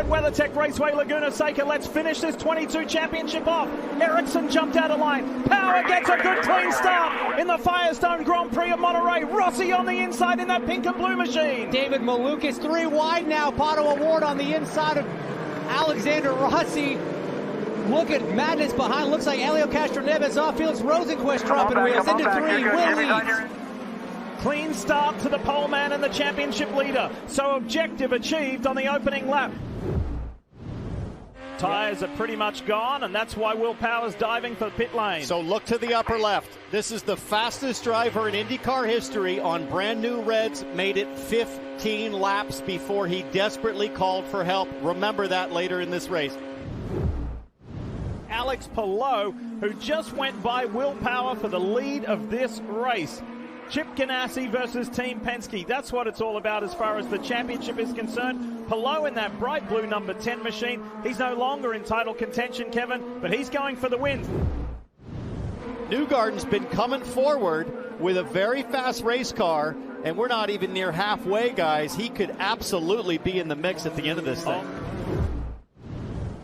at WeatherTech Raceway Laguna Seca. Let's finish this 22 championship off. Ericsson jumped out of line. Power gets a good clean start in the Firestone Grand Prix of Monterey. Rossi on the inside in that pink and blue machine. David Malukas 3 wide now. Pato Award on the inside of Alexander Rossi. Look at madness behind. Looks like Helio Castroneves off. Felix Rosenquist dropping wheels into 3. Will leads. Clean start to the pole man and the championship leader. So objective achieved on the opening lap. Tyres are pretty much gone, and that's why Will Power's diving for the pit lane. So look to the upper left. This is the fastest driver in IndyCar history on brand new reds. Made it 15 laps before he desperately called for help. Remember that later in this race. Alex Palou, who just went by Will Power for the lead of this race. Chip Ganassi versus Team Penske. That's what it's all about as far as the championship is concerned. Palou in that bright blue number 10 machine. He's no longer in title contention, Kevin, but he's going for the win. Newgarden's been coming forward with a very fast race car, and we're not even near halfway, guys. He could absolutely be in the mix at the end of this thing.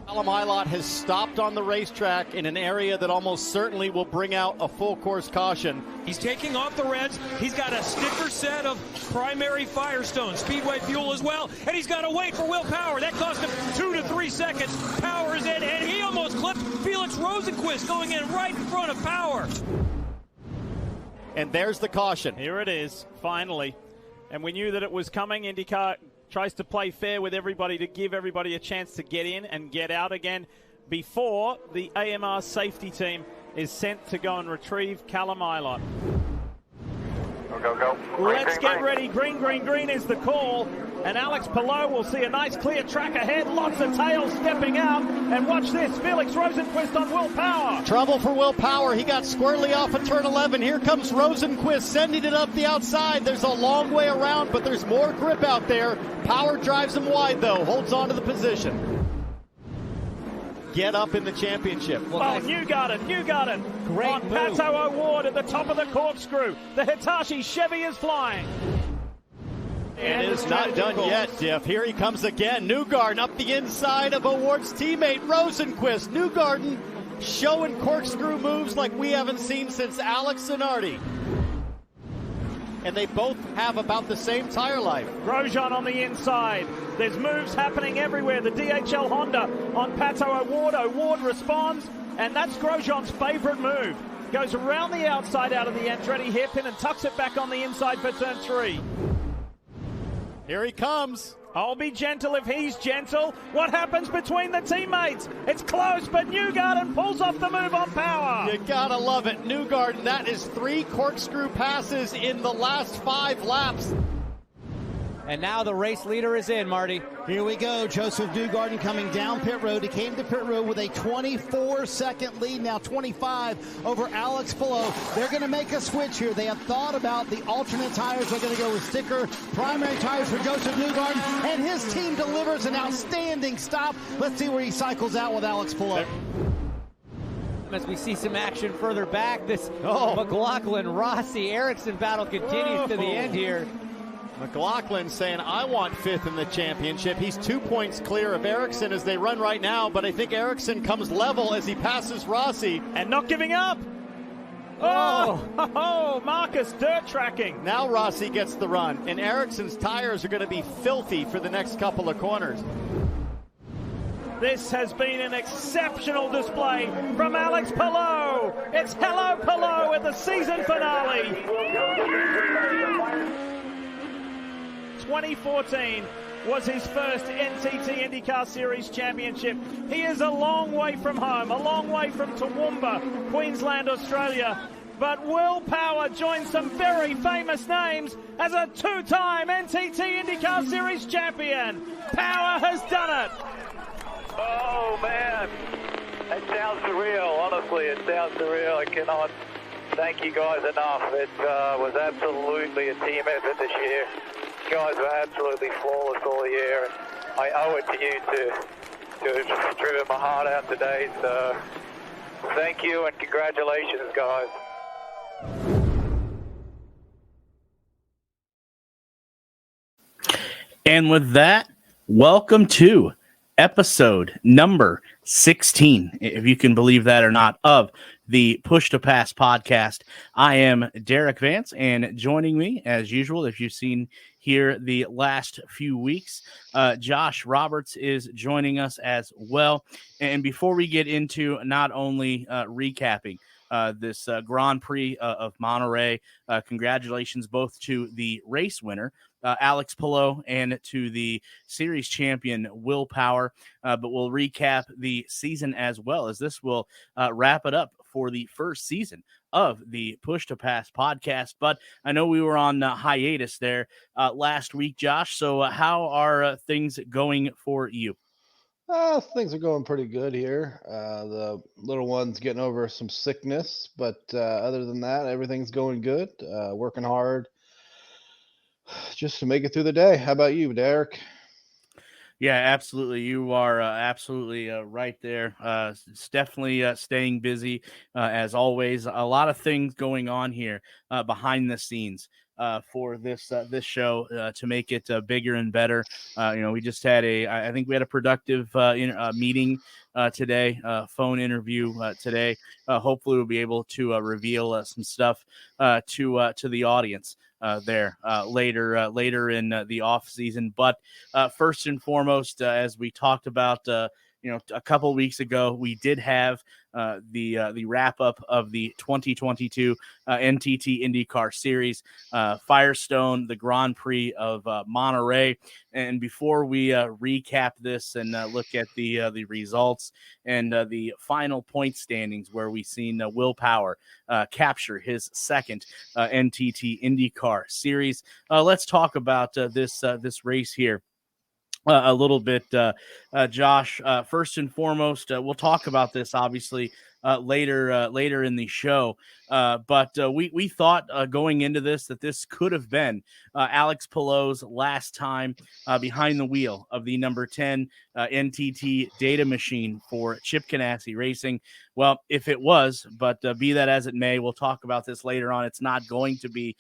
Callum Ilott has stopped on the racetrack in an area that almost certainly will bring out a full course caution. He's taking off the reds. He's got a sticker set of primary Firestone Speedway fuel as well, and he's got to wait for Will Power. That cost him 2 to 3 seconds. Power is in, and he almost clipped Felix Rosenquist going in right in front of Power. And there's the caution. Here it is, finally. And we knew that it was coming. IndyCar tries to play fair with everybody to give everybody a chance to get in and get out again before the AMR safety team is sent to go and retrieve Callum Ilott. Go. Let's get ready. Green is the call. And Alex Palou will see a nice clear track ahead. Lots of tails stepping out. And watch this. Felix Rosenquist on Will Power. Trouble for Will Power. He got squarely off of turn 11. Here comes Rosenquist sending it up the outside. There's a long way around, but there's more grip out there. Power drives him wide, though. Holds on to the position. Get up in the championship. Newgarden. Great on move. Pato Award at the top of the corkscrew. The Hitachi Chevy is flying. And it is not done yet, Jeff. Here he comes again. Newgarden up the inside of Award's teammate Rosenquist. Newgarden showing corkscrew moves like we haven't seen since Alex Zanardi. And they both have about the same tire life. Grosjean on the inside. There's moves happening everywhere. The DHL Honda on Pato Award. Award responds, and that's Grosjean's favorite move. Goes around the outside out of the Andretti hairpin and tucks it back on the inside for turn 3. Here he comes. I'll be gentle if he's gentle. What happens between the teammates? It's close, but Newgarden pulls off the move on Power. You gotta love it. Newgarden, that is 3 corkscrew passes in the last 5 laps. And now the race leader is in, Marty. Here we go. Joseph Newgarden coming down pit road. He came to pit road with a 24-second lead, now 25 over Alex Palou. They're going to make a switch here. They have thought about the alternate tires. They're going to go with sticker primary tires for Joseph Newgarden, and his team delivers an outstanding stop. Let's see where he cycles out with Alex Palou. As we see some action further back, this McLaughlin, Rossi, Ericsson battle continues to the end here. McLaughlin saying, I want 5th in the championship. He's 2 points clear of Ericsson as they run right now, but I think Ericsson comes level as he passes Rossi. And not giving up. Marcus dirt tracking. Now Rossi gets the run, and Ericsson's tires are going to be filthy for the next couple of corners. This has been an exceptional display from Alex Palou. It's Hello Palou at the season finale. 2014 was his first NTT IndyCar Series championship. He is a long way from home, a long way from Toowoomba, Queensland, Australia. But Will Power joins some very famous names as a 2-time NTT IndyCar Series champion. Power has done it. Oh, man. It sounds surreal. Honestly, it sounds surreal. I cannot thank you guys enough. It was absolutely a team effort this year. You guys were absolutely flawless all year. And I owe it to you to have driven my heart out today. So thank you and congratulations, guys. And with that, welcome to episode number 16, if you can believe that or not, of the Push to Pass podcast. I am Derik Vance, and joining me, as usual, if you've seen here the last few weeks, Josh Roberts is joining us as well. And before we get into not only recapping this Grand Prix of Monterey, congratulations both to the race winner, Alex Palou, and to the series champion, Will Power. But we'll recap the season as well, as this will wrap it up for the first season of the Push to Pass podcast. But I know we were on hiatus there last week, Josh. So how are things going for you? Things are going pretty good here. The little one's getting over some sickness, but other than that, everything's going good. Working hard just to make it through the day. How about you, Derik? Yeah, absolutely. You are absolutely right there. It's definitely staying busy as always. A lot of things going on here behind the scenes for this show to make it bigger and better. We just had I think we had a productive meeting today, phone interview today. Hopefully, we'll be able to reveal some stuff to the audience there later in the off season. But first and foremost, as we talked about, a couple of weeks ago, we did have the wrap up of the 2022 NTT IndyCar Series, Firestone, the Grand Prix of Monterey. And before we recap this and look at the results and the final point standings, where we've seen Will Power capture his second NTT IndyCar Series, let's talk about this race here a little bit, Josh. First and foremost, we'll talk about this obviously later in the show. But we thought going into this that this could have been Alex Palou's last time behind the wheel of the number 10 NTT data machine for Chip Ganassi Racing. Well, if it was, but be that as it may, we'll talk about this later on. It's not going to be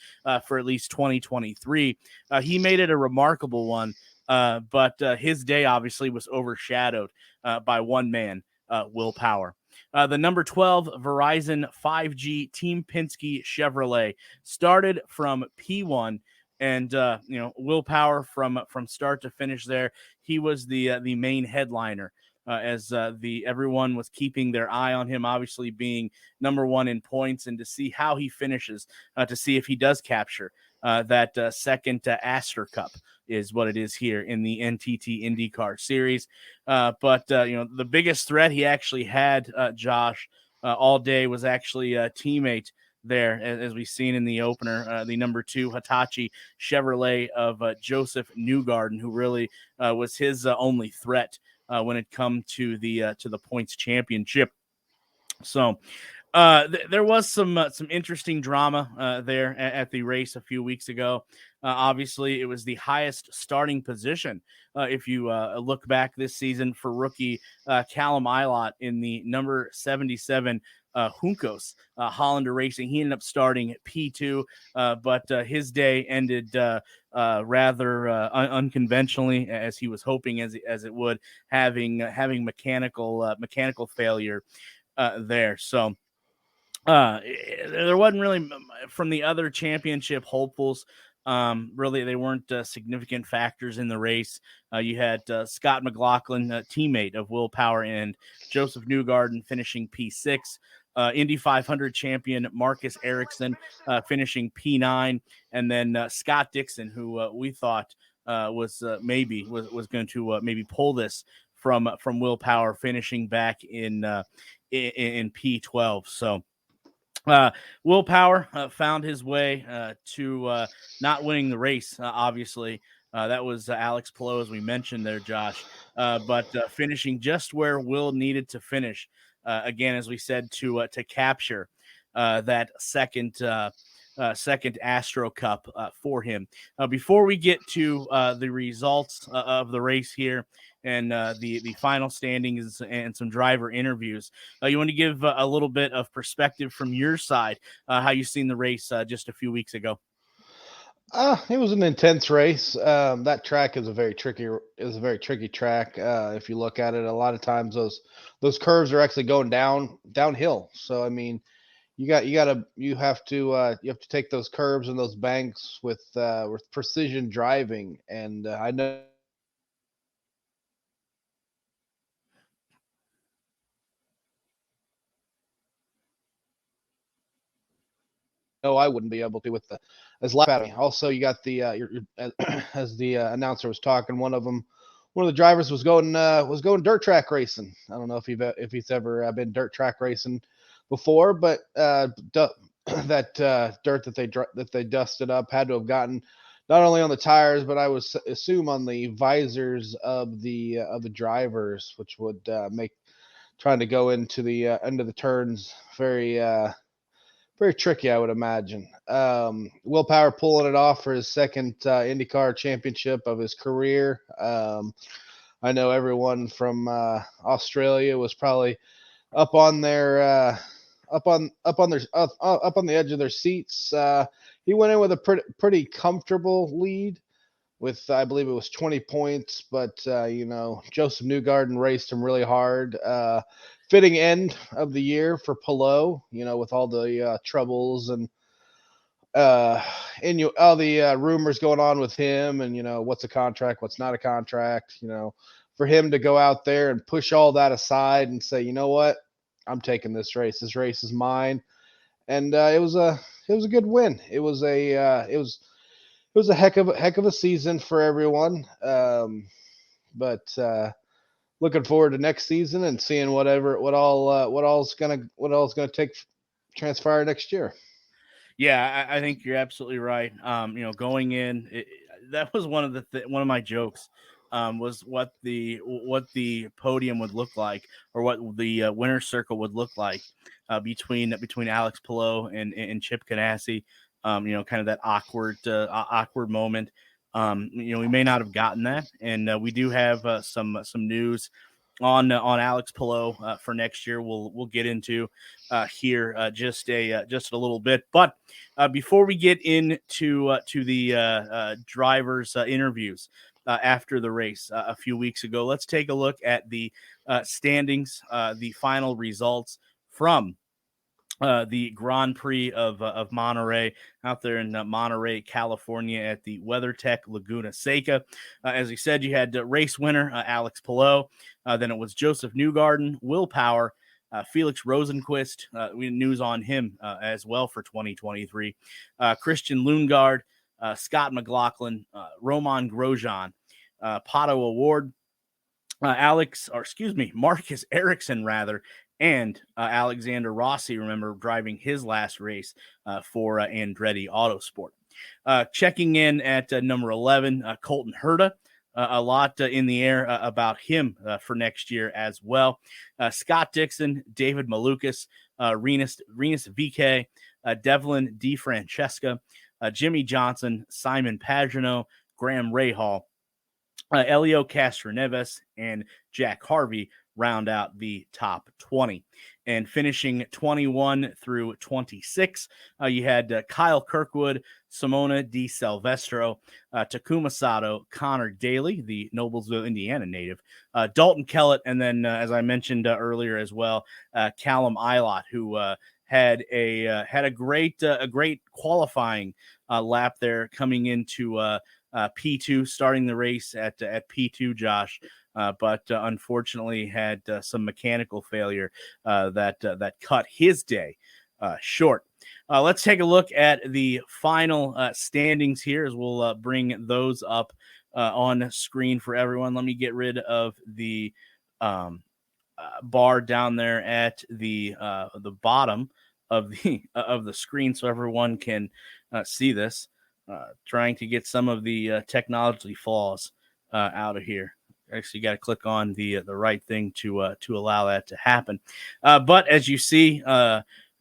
for at least 2023. He made it a remarkable one. But his day obviously was overshadowed by one man, Will Power. The number 12 Verizon 5G Team Penske Chevrolet started from P1, and Will Power from start to finish there. He was the main headliner. As everyone was keeping their eye on him, obviously being number one in points, and to see how he finishes, to see if he does capture that second Astor Cup is what it is here in the NTT IndyCar Series. But the biggest threat he actually had, Josh, all day was actually a teammate there, as we've seen in the opener, the number 2 Hitachi Chevrolet of Joseph Newgarden, who really was his only threat when it come to the points championship. So there was some interesting drama there at the race a few weeks ago. Obviously, it was the highest starting position. If you look back this season for rookie Callum Ilott in the number 77 Juncos Hollander Racing, he ended up starting P2, but his day ended rather unconventionally, as he was hoping as it would, having mechanical failure there. So there wasn't really from the other championship hopefuls. Really, they weren't significant factors in the race. You had Scott McLaughlin, teammate of Will Power, and Joseph Newgarden finishing P6. Indy 500 champion Marcus Ericsson finishing P9, and then Scott Dixon, who we thought was going to maybe pull this from Will Power, finishing back in P12. So Will Power found his way to not winning the race, obviously. That was Alex Palou, as we mentioned there, Josh, but finishing just where Will needed to finish. Again, as we said, to capture that second Astro Cup for him. Before we get to the results of the race here and the final standings and some driver interviews, you want to give a little bit of perspective from your side, how you've seen the race just a few weeks ago? It was an intense race. That track is a very tricky track. If you look at it, a lot of times those curves are actually going downhill. So I mean, you have to take those curves and those banks with precision driving. And I know I wouldn't be able to with the as lap out of me. Also, you got as the announcer was talking, one of the drivers was going dirt track racing. I don't know if he's ever been dirt track racing before, but that dirt that they dusted up had to have gotten not only on the tires, but I would assume on the visors of the drivers, which would make trying to go into the end of the turns very tricky, I would imagine. Will Power pulling it off for his second IndyCar championship of his career. I know everyone from Australia was probably up on their up on the edge of their seats. He went in with a pretty comfortable lead with I believe it was 20 points, but Joseph Newgarden raced him really hard. Fitting end of the year for Palou, with all the troubles and all the rumors going on with him, and what's a contract, what's not a contract. For him to go out there and push all that aside and say, you know what, I'm taking this race. This race is mine, and it was a good win. It was a heck of a season for everyone. But looking forward to next season and seeing what all's gonna take transpire next year. Yeah, I think you're absolutely right. Going in, that was one of my jokes. Was what the podium would look like, or what the winner's circle would look like between Alex Palou and Chip Ganassi. Kind of that awkward moment. We may not have gotten that, and we do have some news on Alex Palou for next year. We'll get into here just a little bit, but before we get into to the drivers' interviews after the race a few weeks ago, let's take a look at the standings, the final results from the Grand Prix of Monterey out there in Monterey, California at the WeatherTech Laguna Seca. As we said, you had race winner Alex Palou. Then it was Joseph Newgarden, Will Power, Felix Rosenquist. We had news on him as well for 2023. Christian Lundgaard, Scott McLaughlin, Roman Grosjean, Pato Award, Marcus Ericsson, rather, and Alexander Rossi, remember, driving his last race for Andretti Autosport. Checking in at number 11, Colton Herta. A lot in the air about him for next year as well. Scott Dixon, David Malukas, Rinus VK, Devlin DeFrancesca, Jimmy Johnson, Simon Pagenaud, Graham Rahal, Elio Castroneves, and Jack Harvey round out the top 20. And finishing 21 through 26, you had Kyle Kirkwood, Simona Di Silvestro, Takuma Sato, Connor Daly, the Noblesville, Indiana native, Dalton Kellett, and then, as I mentioned earlier as well, Callum Ilott, who had a great qualifying lap there, coming into P2, starting the race at P2, Josh. But unfortunately had some mechanical failure that cut his day short. Let's take a look at the final standings here, as we'll bring those up on screen for everyone. Let me get rid of the bar down there at the bottom of the screen so everyone can see this. Trying to get some of the technology flaws out of here. Actually, you got to click on the right thing to allow that to happen. But as you see,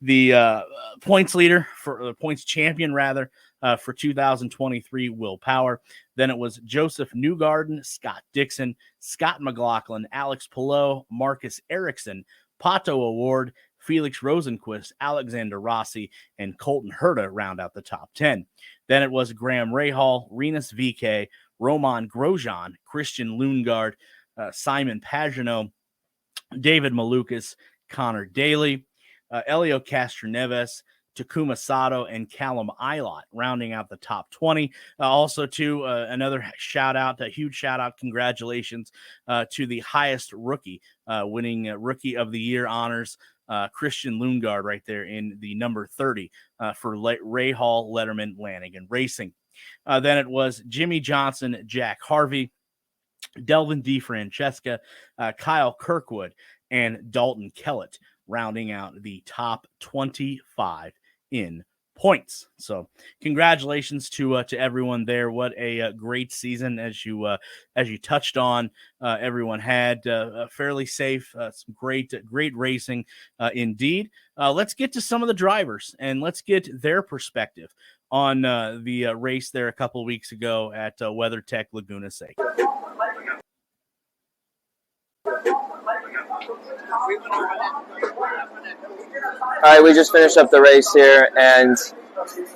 the points leader for the points champion rather for 2023, Will Power. Then it was Joseph Newgarden, Scott Dixon, Scott McLaughlin, Alex Palou, Marcus Ericsson, Pato Award, Felix Rosenquist, Alexander Rossi, and Colton Herta round out the top 10. Then it was Graham Rahal, Rinus VeeKay, Roman Grosjean, Christian Lundgaard, Simon Pagenaud, David Malukas, Connor Daly, Elio Castroneves, Takuma Sato, and Callum Ilott rounding out the top 20. Also, to another shout out, a huge shout out, congratulations to the highest rookie, winning Rookie of the Year honors, Christian Lundgaard, right there in the number 30 for Rahal, Letterman, Lanigan Racing. Then it was Jimmy Johnson, Jack Harvey, Delvin DeFrancesca, Kyle Kirkwood, and Dalton Kellett rounding out the top 25 in points. So congratulations to everyone there. What a great season, as you touched on. Everyone had fairly safe, some great racing indeed. Let's get to some of the drivers and let's get their perspective on the race there a couple of weeks ago at WeatherTech Laguna Seca. All right, we just finished up the race here, and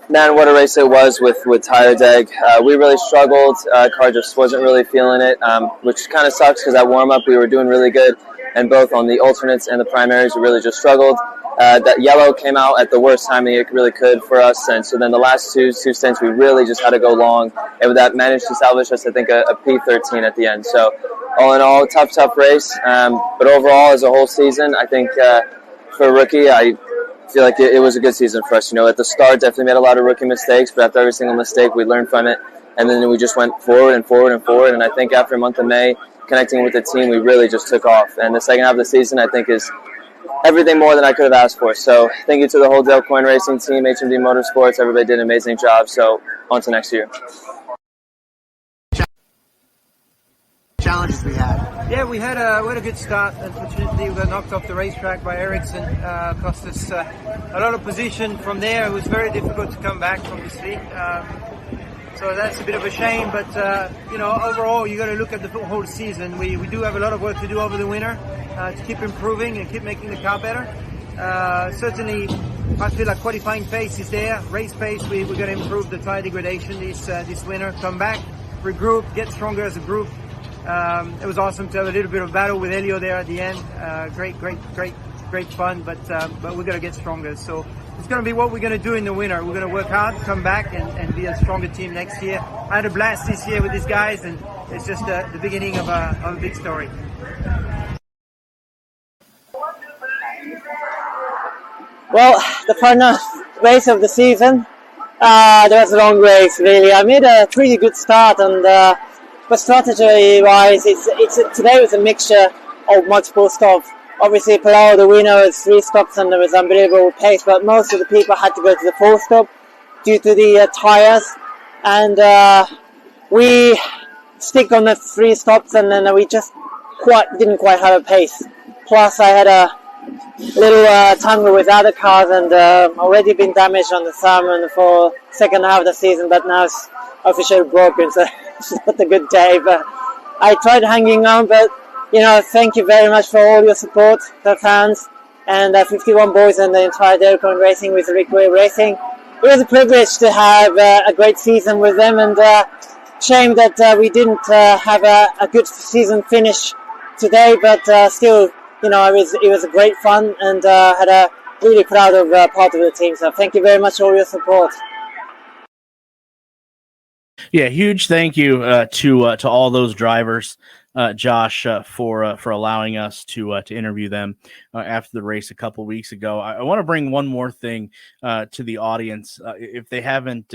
man, what a race it was with tire deg. We really struggled. Car just wasn't really feeling it, which kind of sucks because at warm-up we were doing really good, and both on the alternates and the primaries we really just struggled. That yellow came out at the worst time it really could for us, and so then the last two stints we really just had to go long, and with that managed to salvage us, I think, a P13 at the end. So all in all, tough race, but overall as a whole season, I think for a rookie, I feel like it was a good season for us. You know, at the start, definitely made a lot of rookie mistakes, but after every single mistake, we learned from it, and then we just went forward, and I think after a month of May, connecting with the team, we really just took off, and the second half of the season, I think, is everything more than I could have asked for. So thank you to the whole Dale Coyne Racing team, HMD Motorsports, everybody did an amazing job, so on to next year. Challenges we had. Yeah, we had a good start. Unfortunately, we got knocked off the racetrack by Ericsson. Cost us a lot of position from there. It was very difficult to come back, obviously. So that's a bit of a shame. But overall, you got to look at the whole season. We do have a lot of work to do over the winter to keep improving and keep making the car better. Certainly, I feel like qualifying pace is there. Race pace, we're going to improve the tire degradation this winter. Come back, regroup, get stronger as a group. It was awesome to have a little bit of battle with Elio there at the end. Great fun, but we're going to get stronger. So it's going to be what we're going to do in the winter. We're going to work hard, come back, and be a stronger team next year. I had a blast this year with these guys, and it's just the beginning of a big story. Well, the final race of the season, there was a long race, really. I made a pretty good start, and but strategy-wise, today was a mixture of multiple stops. Obviously, Palau, the winner, was 3 stops and there was unbelievable pace, but most of the people had to go to the 4th stop due to the tyres. And we stick on the 3 stops, and then we just didn't quite have a pace. Plus, I had a little tangle with other cars, and already been damaged on the thumb for second half of the season, but now it's officially broken, so it's not a good day. But I tried hanging on, but thank you very much for all your support, the fans, and 51 boys and the entire Derik Racing with Rick Way Racing. It was a privilege to have a great season with them, and shame that we didn't have a good season finish today, but still, it was a great fun, and had a really proud of part of the team. So thank you very much for all your support. Yeah, huge thank you to all those drivers, Josh, for allowing us to interview them after the race a couple weeks ago. I want to bring one more thing to the audience. If they haven't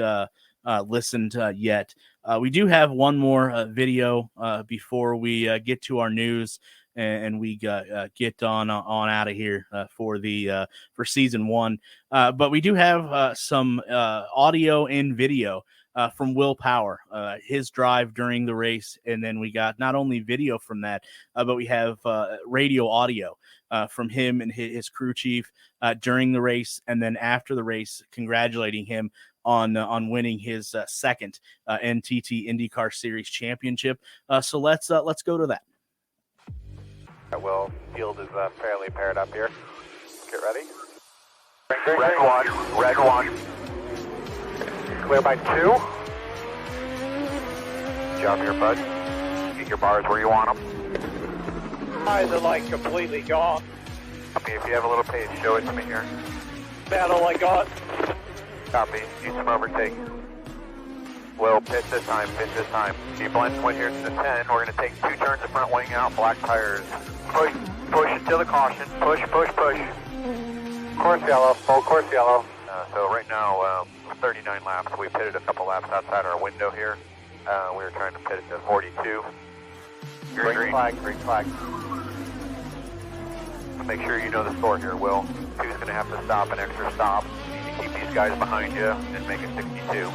listened yet, we do have one more video before we get to our news and we get on out of here for season 1. But we do have some audio and video from Will Power, his drive during the race, and then we got not only video from that, but we have radio audio from him and his crew chief during the race, and then after the race, congratulating him on winning his second NTT IndyCar Series championship. So let's go to that. Will, field is fairly paired up here. Get ready. Red one. Clear by 2. Good job here, bud. Get your bars where you want them. Eyes are like completely gone. Copy. If you have a little pace, show it to me here. About all I got. Copy. Use some overtake. Will pit this time, pit this time. Keep blend wing here to the 10. We're going to take 2 turns of front wing out, black tires. Push, push until the caution. Push, push, push. Course yellow, full course yellow. So right now, 39 laps. We pitted a couple laps outside our window here. We were trying to pit it to 42. Green flag, green flag. Make sure you know the score here, Will. 2's going to have to stop an extra stop. You need to keep these guys behind you and make it 62.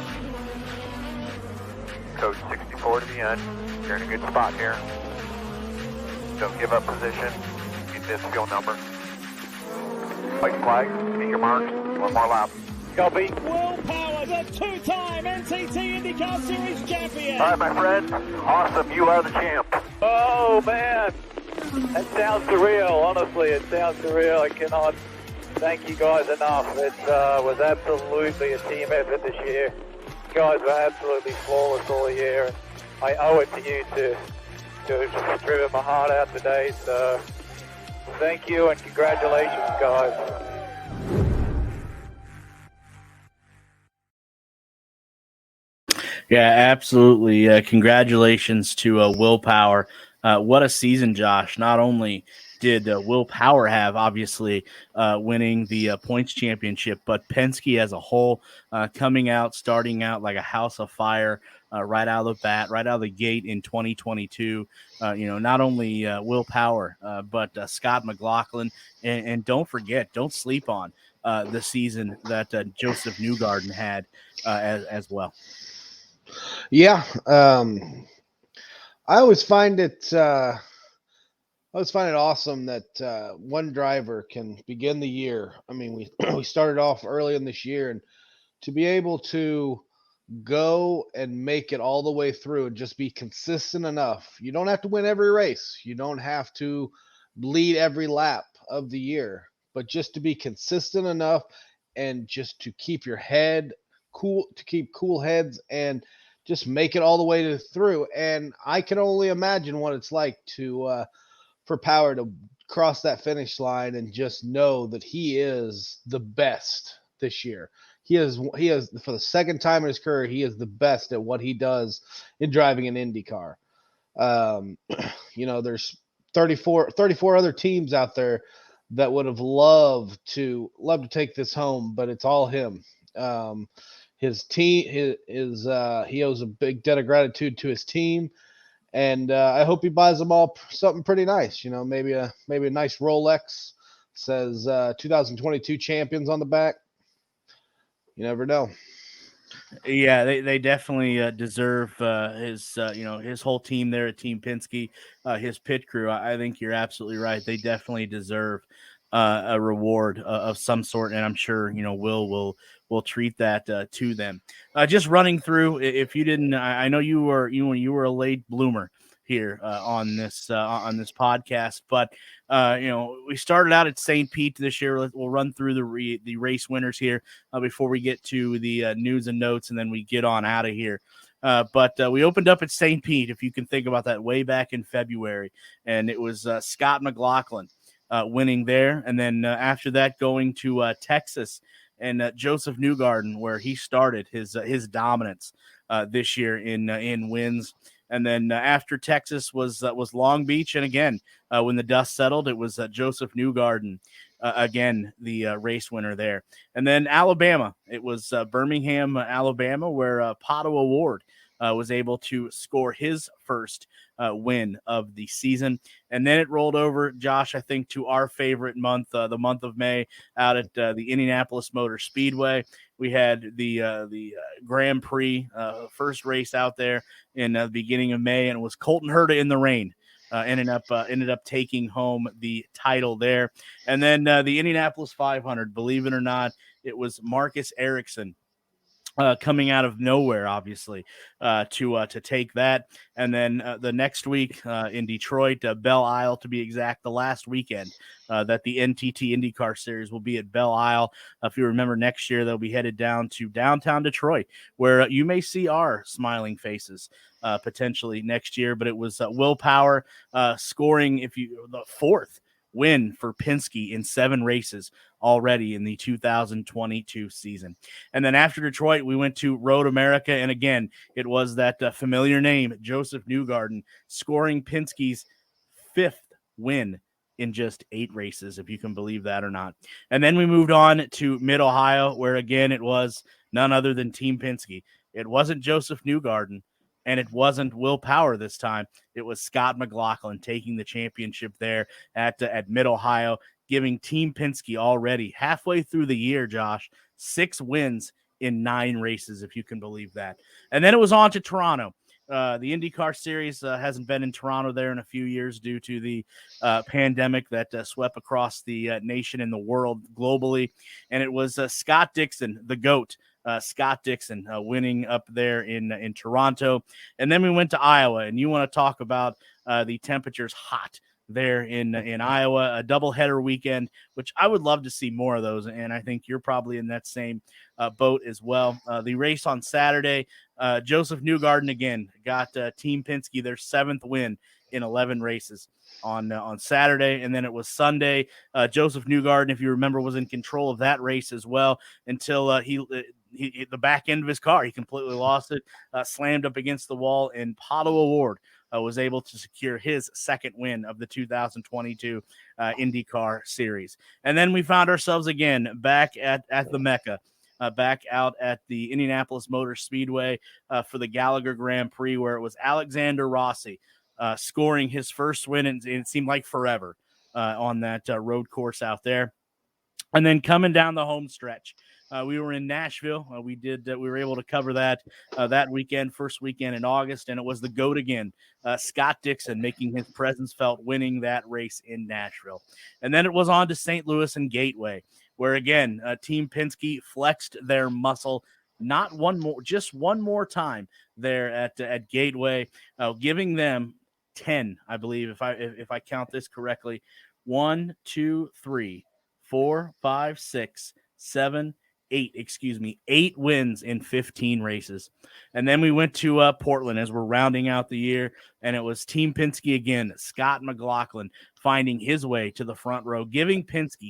Coach 64 to the end. You're in a good spot here. Don't give up position. Get this fuel number. White flag, get your marks. 1 more lap. Copy. Will Power, the 2-time NTT IndyCar Series champion. All right, my friend. Awesome. You are the champ. Oh, man. That sounds surreal. Honestly, it sounds surreal. I cannot thank you guys enough. It was absolutely a team effort this year. You guys were absolutely flawless all year. And I owe it to you to have driven my heart out today. So thank you and congratulations, guys. Yeah, absolutely. Congratulations to Will Power. What a season, Josh. Not only did Will Power have, obviously, winning the points championship, but Penske as a whole starting out like a house of fire right out of the bat, right out of the gate in 2022. Not only Will Power, but Scott McLaughlin. And don't sleep on the season that Joseph Newgarden had as well. Yeah, I always find it awesome that one driver can begin the year. I mean, we started off early in this year, and to be able to go and make it all the way through and just be consistent enough. You don't have to win every race. You don't have to lead every lap of the year, but just to be consistent enough and just to keep your head cool, to keep cool heads and just make it all the way through. And I can only imagine what it's like for Power to cross that finish line and just know that he is the best this year. He is for the second time in his career, he is the best at what he does in driving an IndyCar. There's 34 other teams out there that would have loved to take this home, but it's all him. His team, he owes a big debt of gratitude to his team, and I hope he buys them all something pretty nice. Maybe a nice Rolex, says 2022 champions on the back. You never know. Yeah, they definitely deserve his whole team there at Team Penske, his pit crew. I think you're absolutely right. They definitely deserve a reward of some sort, and I'm sure will treat that to them. Just running through, if you didn't, I know you were a late bloomer here on this podcast, but we started out at St. Pete this year. We'll run through the race winners here before we get to the news and notes, and then we get on out of here. But we opened up at St. Pete, if you can think about that, way back in February, and it was Scott McLaughlin winning there, and then after that going to Texas and Joseph Newgarden, where he started his dominance this year in wins. And then after Texas was Long Beach, and again when the dust settled, it was Joseph Newgarden again, the race winner there. And then Alabama, it was Birmingham, Alabama, where Pato O'Ward was able to score his first win of the season. And then it rolled over, Josh, I think, to our favorite month, the month of May, out at the Indianapolis Motor Speedway. We had the Grand Prix, first race out there in the beginning of May, and it was Colton Herta in the rain. Ended up taking home the title there. And then the Indianapolis 500, believe it or not, it was Marcus Ericsson coming out of nowhere, obviously, to take that. And then the next week in Detroit, Belle Isle to be exact, the last weekend that the NTT IndyCar Series will be at Belle Isle. If you remember, next year they'll be headed down to downtown Detroit, where you may see our smiling faces potentially next year. But it was Will Power scoring the fourth win for Penske in 7 races already in the 2022 season. And then after Detroit, we went to Road America. And again, it was that familiar name, Joseph Newgarden, scoring Penske's 5th win in just 8 races, if you can believe that or not. And then we moved on to Mid-Ohio, where again, it was none other than Team Penske. It wasn't Joseph Newgarden, and it wasn't Will Power this time. It was Scott McLaughlin taking the championship there at Mid-Ohio, giving Team Penske already halfway through the year, Josh, 6 wins in 9 races, if you can believe that. And then it was on to Toronto. The IndyCar Series hasn't been in Toronto there in a few years due to the pandemic that swept across the nation and the world globally. And it was Scott Dixon, the GOAT, Scott Dixon winning up there in Toronto. And then we went to Iowa, and you want to talk about the temperatures hot there in Iowa, a doubleheader weekend, which I would love to see more of those. And I think you're probably in that same boat as well. The race on Saturday, Joseph Newgarden again got Team Penske their 7th win in 11 races on Saturday. And then it was Sunday. Joseph Newgarden, if you remember, was in control of that race as well until he the back end of his car, he completely lost it, slammed up against the wall, and Pato O'Ward was able to secure his 2nd win of the 2022 IndyCar Series. And then we found ourselves again back at the Mecca, back out at the Indianapolis Motor Speedway for the Gallagher Grand Prix, where it was Alexander Rossi scoring his first win, and it seemed like forever on that road course out there. And then coming down the home stretch, we were in Nashville. We were able to cover that weekend, first weekend in August, and it was the GOAT again, Scott Dixon, making his presence felt, winning that race in Nashville. And then it was on to St. Louis and Gateway, where again, Team Penske flexed their muscle, just one more time there at Gateway, giving them 10, I believe, if I count this correctly, 1, 2, 3, 4, 5, 6, 7, 8 wins in 15 races. And then we went to Portland as we're rounding out the year, and it was Team Penske again, Scott McLaughlin finding his way to the front row, giving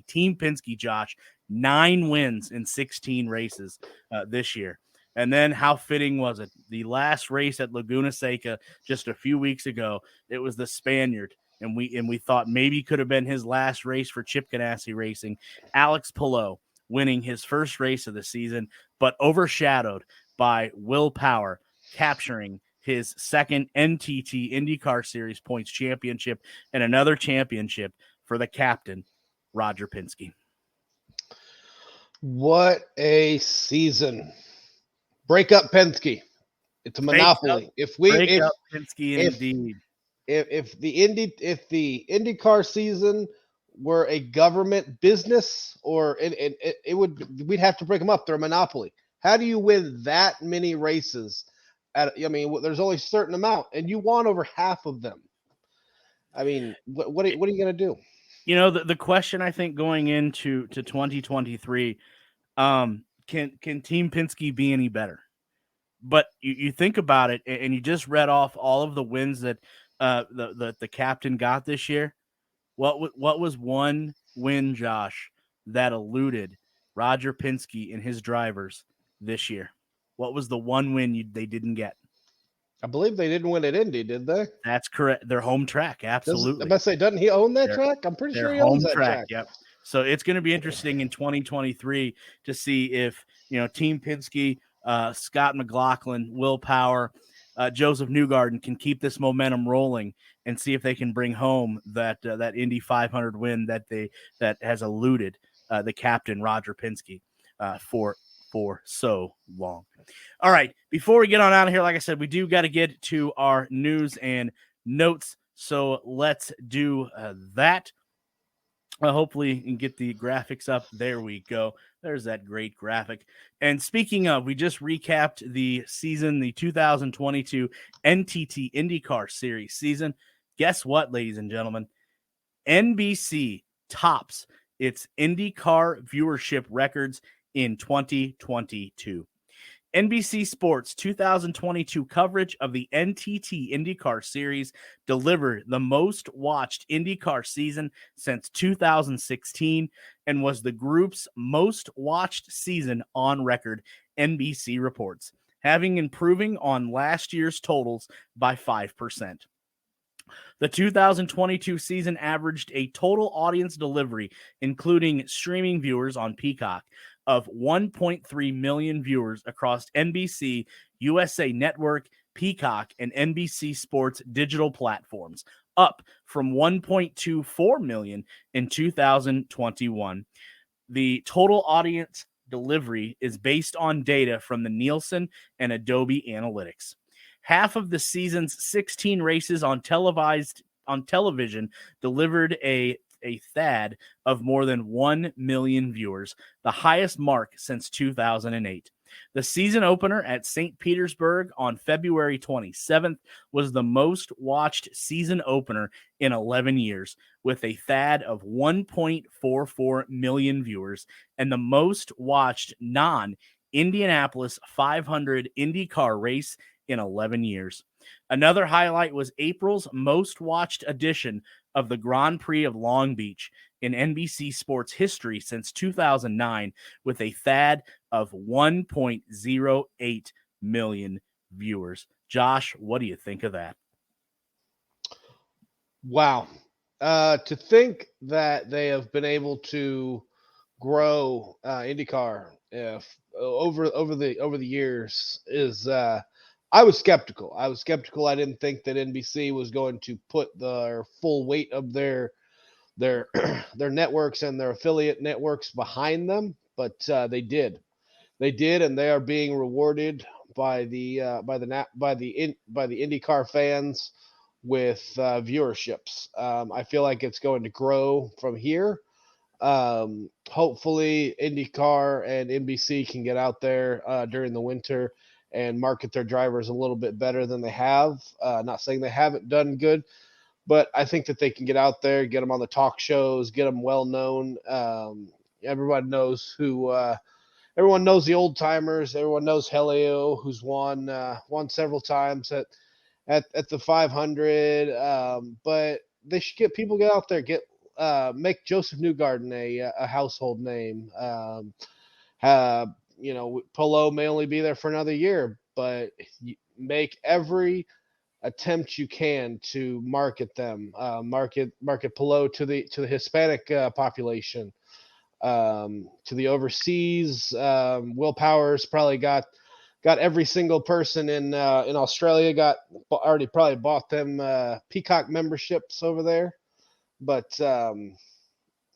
Team Penske, Josh, 9 wins in 16 races this year. And then how fitting was it? The last race at Laguna Seca just a few weeks ago, it was the Spaniard, and we thought maybe could have been his last race for Chip Ganassi Racing, Alex Palou, winning his first race of the season, but overshadowed by Will Power capturing his 2nd NTT IndyCar Series points championship and another championship for the captain, Roger Penske. What a season. Break up Penske. It's a monopoly. If Penske indeed. If the IndyCar season were a government business, or we'd have to break them up. They're a monopoly. How do you win that many races? There's only a certain amount, and you won over half of them. I mean, what are you going to do? You know, the question I think going into 2023, can Team Penske be any better? But you think about it, and you just read off all of the wins that the captain got this year. What was one win, Josh, that eluded Roger Penske and his drivers this year? What was the one win they didn't get? I believe they didn't win at Indy, did they? That's correct. Their home track, absolutely. Doesn't he own that track? I'm pretty sure he owns that track. Yep. So it's going to be interesting in 2023 to see if Team Penske, Scott McLaughlin, Will Power, Joseph Newgarden can keep this momentum rolling and see if they can bring home that Indy 500 win that has eluded the captain Roger Penske for so long. All right, before we get on out of here, like I said, we do got to get to our news and notes. So let's do that. Hopefully you can get the graphics up. There we go. There's that great graphic. And speaking of, we just recapped the season, the 2022 NTT IndyCar Series season. Guess what, ladies and gentlemen? NBC tops its IndyCar viewership records in 2022. NBC Sports 2022 coverage of the NTT IndyCar Series delivered the most watched IndyCar season since 2016 and was the group's most watched season on record, NBC reports, having improving on last year's totals by 5%. The 2022 season averaged a total audience delivery, including streaming viewers on Peacock, of 1.3 million viewers across NBC, USA Network, Peacock, and NBC Sports digital platforms, up from 1.24 million in 2021. The total audience delivery is based on data from the Nielsen and Adobe Analytics. Half of the season's 16 races on television delivered a thad of more than 1 million viewers, the highest mark since 2008. The season opener at St. Petersburg on February 27th was the most watched season opener in 11 years, with a thad of 1.44 million viewers, and the most watched non-Indianapolis 500 IndyCar race in 11 years. Another highlight was April's most watched edition of the Grand Prix of Long Beach in NBC Sports history since 2009, with a thad of 1.08 million viewers. Josh, what do you think of that? Wow. To think that they have been able to grow IndyCar over the years is I was skeptical. I didn't think that NBC was going to put their full weight of their their networks and their affiliate networks behind them, but they did. They did, and they are being rewarded by the IndyCar fans with viewerships. I feel like it's going to grow from here. Hopefully, IndyCar and NBC can get out there during the winter and market their drivers a little bit better than they have. Not saying they haven't done good, but I think that they can get out there, get them on the talk shows, get them well known. Everyone knows who. Everyone knows the old timers. Everyone knows Helio, who's won several times at the 500. But they should get out there, make Joseph Newgarden a household name. Polo may only be there for another year, but make every attempt you can to market them, market Polo to the Hispanic population, to the overseas. Will Power's probably got every single person in Australia already probably bought them Peacock memberships over there, but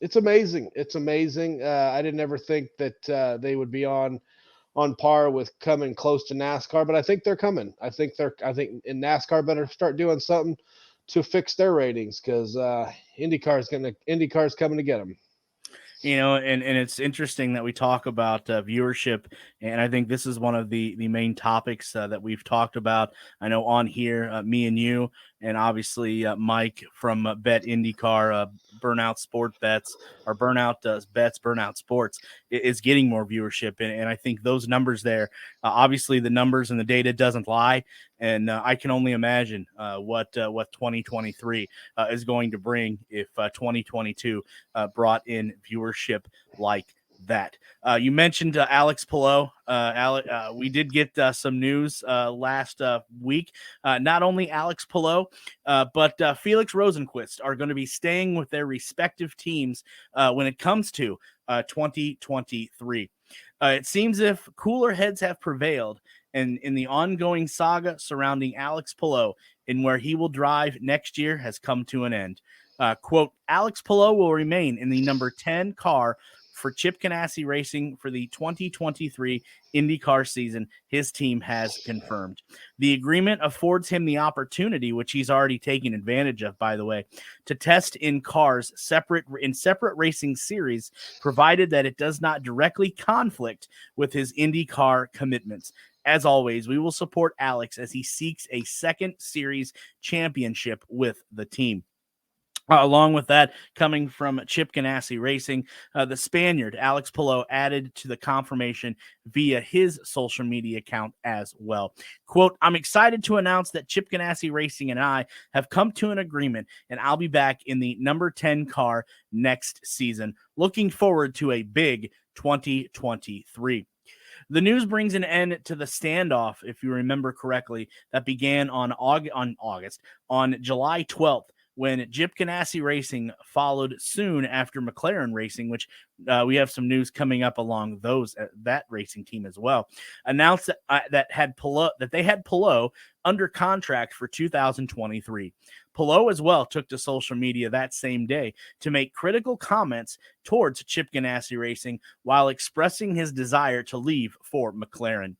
it's amazing. It's amazing. I didn't ever think that they would be on par with coming close to NASCAR, but I think they're coming. I think in NASCAR better start doing something to fix their ratings, because IndyCar's coming to get them. And it's interesting that we talk about viewership, and I think this is one of the main topics that we've talked about. I know on here, me and you, and obviously Mike from Bet IndyCar, Burnout Sport Bets, or Burnout Bets, Burnout Sports, is getting more viewership, and I think those numbers there, obviously the numbers and the data doesn't lie, and I can only imagine what 2023 is going to bring if 2022 brought in viewership like that. You mentioned Alex Palou. We did get some news last week. Not only Alex Palou, but Felix Rosenqvist are going to be staying with their respective teams when it comes to 2023. It seems if cooler heads have prevailed in the ongoing saga surrounding Alex Palou and where he will drive next year has come to an end. Quote, Alex Palou will remain in the number 10 car for Chip Ganassi Racing for the 2023 IndyCar season, his team has confirmed. The agreement affords him the opportunity, which he's already taken advantage of, by the way, to test in cars separate racing series, provided that it does not directly conflict with his IndyCar commitments. As always, we will support Alex as he seeks a second series championship with the team. Along with that, coming from Chip Ganassi Racing, the Spaniard, Alex Palou, added to the confirmation via his social media account as well. Quote, "I'm excited to announce that Chip Ganassi Racing and I have come to an agreement, and I'll be back in the number 10 car next season. Looking forward to a big 2023. The news brings an end to the standoff, if you remember correctly, that began on July 12th, when Chip Ganassi Racing followed soon after McLaren Racing, which we have some news coming up along that racing team as well, announced that they had Palou under contract for 2023. Palou as well took to social media that same day to make critical comments towards Chip Ganassi Racing while expressing his desire to leave for McLaren.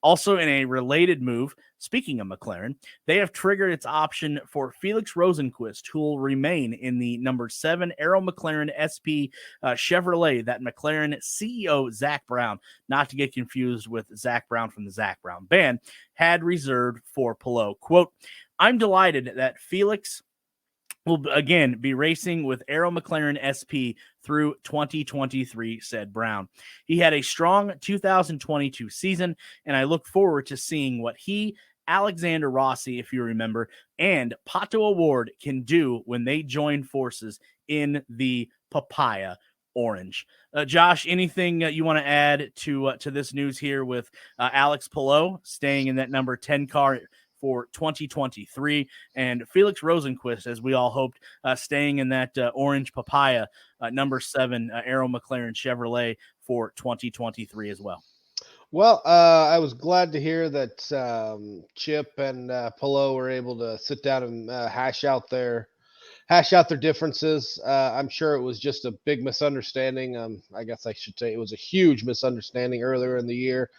Also, in a related move, speaking of McLaren, they have triggered its option for Felix Rosenqvist, who will remain in the number 7 Arrow McLaren SP Chevrolet that McLaren CEO Zach Brown, not to get confused with Zach Brown from the Zach Brown Band, had reserved for Palou. Quote, "I'm delighted that Felix will again be racing with Arrow McLaren SP through 2023, said Brown. He had a strong 2022 season, and I look forward to seeing what he, Alexander Rossi, if you remember, and Pato O'Ward can do when they join forces in the Papaya Orange." Josh, anything you want to add to this news here with Alex Palou staying in that number 10 car for 2023, and Felix Rosenqvist, as we all hoped, staying in that orange Papaya number 7 Arrow McLaren Chevrolet for 2023 as well? Well, I was glad to hear that Chip and Palou were able to sit down and hash out their differences. I'm sure it was just a big misunderstanding. I guess I should say it was a huge misunderstanding earlier in the year.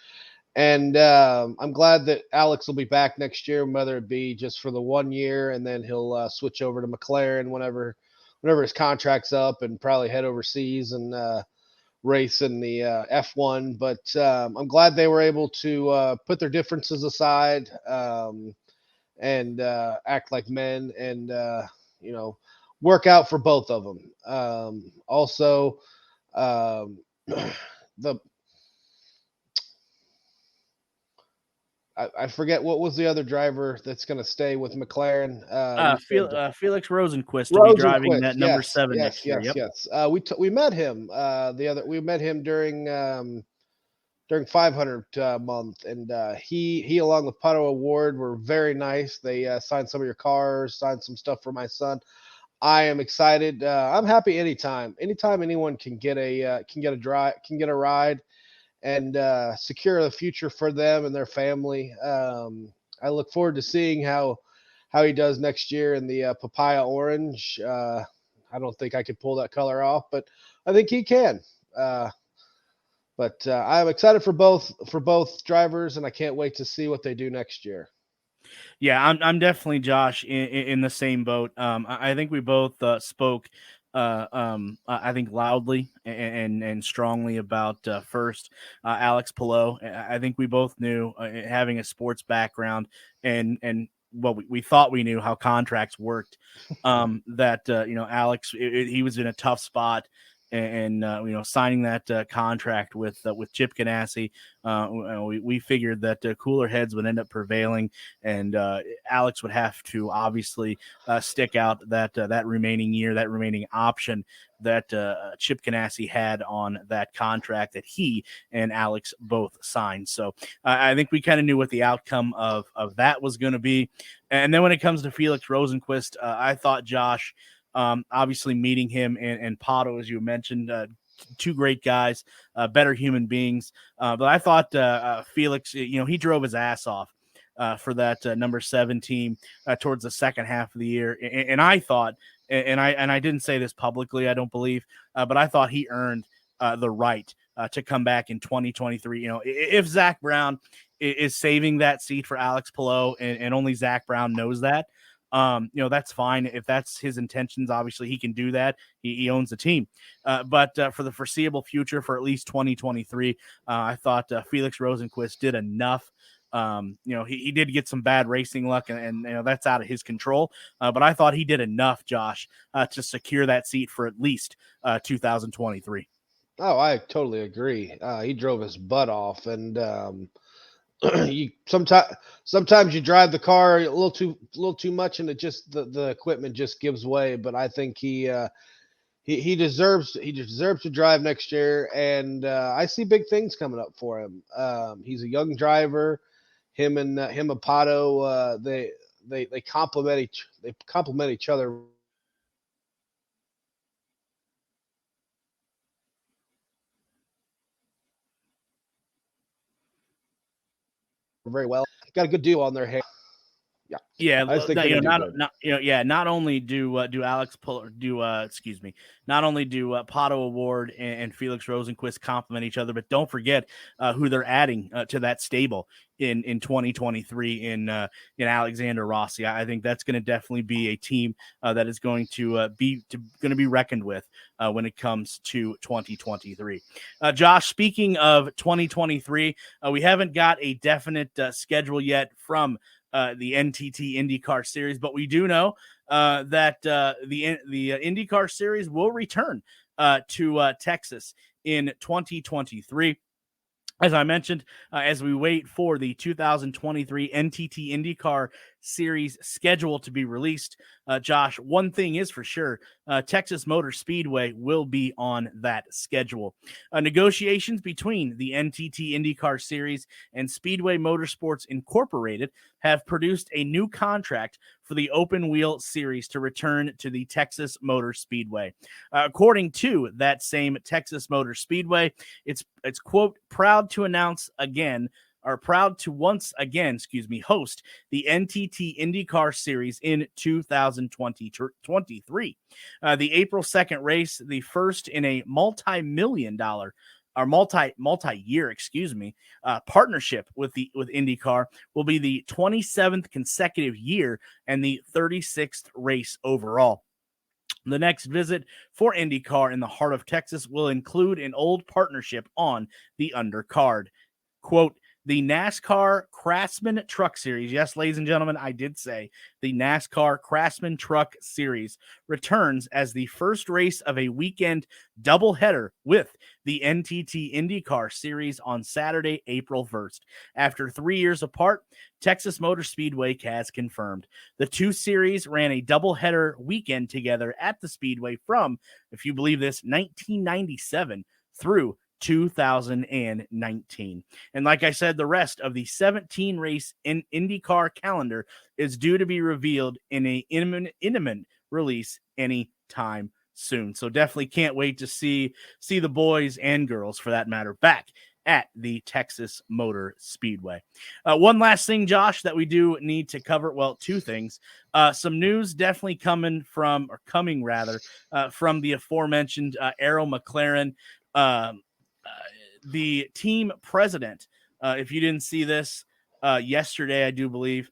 And I'm glad that Alex will be back next year, whether it be just for the 1 year, and then he'll switch over to McLaren whenever his contract's up, and probably head overseas and race in the F1. But I'm glad they were able to put their differences aside and act like men, and work out for both of them. Also, I forget what was the other driver that's going to stay with McLaren. Felix Rosenqvist to be driving that number 7 next year. Yes. We met him we met him during 500 month, and he along with Pato O'Ward were very nice. They signed some of your cars, signed some stuff for my son. I am excited. I'm happy anytime anyone can get a ride and secure the future for them and their family. I look forward to seeing how he does next year in the Papaya Orange. I don't think I could pull that color off, but I think he can. But I'm excited for both drivers, and I can't wait to see what they do next year. Yeah, I'm definitely, Josh, in the same boat. I think we both spoke I think loudly and strongly about first Alex Palou. I think we both knew, having a sports background and well, we thought we knew how contracts worked, that Alex, he was in a tough spot. And signing that contract with Chip Ganassi, we figured that cooler heads would end up prevailing, and Alex would have to obviously stick out that remaining year, that remaining option that Chip Ganassi had on that contract that he and Alex both signed. So I think we kind of knew what the outcome of that was going to be. And then when it comes to Felix Rosenqvist, I thought, Josh, obviously meeting him and Pato, as you mentioned, two great guys, better human beings. But I thought Felix, he drove his ass off for that number 7 team towards the second half of the year. And I thought, and I didn't say this publicly, I don't believe, but I thought he earned the right to come back in 2023. You know, if Zach Brown is saving that seat for Alex Palou, and only Zach Brown knows that, you know, that's fine. If that's his intentions, obviously he can do that. He owns the team. But for the foreseeable future, for at least 2023, I thought Felix Rosenqvist did enough. You know, he did get some bad racing luck, and you know, that's out of his control. But I thought he did enough, Josh, to secure that seat for at least 2023. Oh, I totally agree. He drove his butt off, and you sometimes you drive the car a little too much, and it just the equipment just gives way. But I think he deserves to drive next year, and I see big things coming up for him. He's a young driver. Him and Pato, they complement each other very well. Got a good deal on their hands. Yeah, I think you know, not only do Pato Award and Felix Rosenqvist complement each other, but don't forget who they're adding to that stable in 2023 in Alexander Rossi. I think that's going to definitely be a team that is going to be reckoned with when it comes to 2023. Josh, speaking of 2023, we haven't got a definite schedule yet from the NTT IndyCar Series, but we do know that the IndyCar Series will return to Texas in 2023. As I mentioned, as we wait for the 2023 NTT IndyCar Series schedule to be released, Josh, one thing is for sure, Texas Motor Speedway will be on that schedule. Negotiations between the NTT IndyCar Series and Speedway Motorsports Incorporated have produced a new contract for the open wheel series to return to the Texas Motor Speedway. According to that same Texas Motor Speedway, it's quote, proud to once again, host the NTT IndyCar Series in 2023. The April 2nd race, the first in a multi-year, partnership with IndyCar, will be the 27th consecutive year and the 36th race overall. The next visit for IndyCar in the heart of Texas will include an old partnership on the undercard. Quote, the NASCAR Craftsman Truck Series, yes, ladies and gentlemen, I did say the NASCAR Craftsman Truck Series returns as the first race of a weekend doubleheader with the NTT IndyCar Series on Saturday, April 1st. After 3 years apart, Texas Motor Speedway has confirmed. The two series ran a doubleheader weekend together at the Speedway from, if you believe this, 1997 through 2019. And like I said, the rest of the 17 race in IndyCar calendar is due to be revealed in an imminent release anytime soon. So definitely can't wait to see the boys and girls, for that matter, back at the Texas Motor Speedway. One last thing, Josh, that we do need to cover. Well, two things. Some news definitely coming from the aforementioned Arrow McLaren. The team president, if you didn't see this yesterday, I do believe,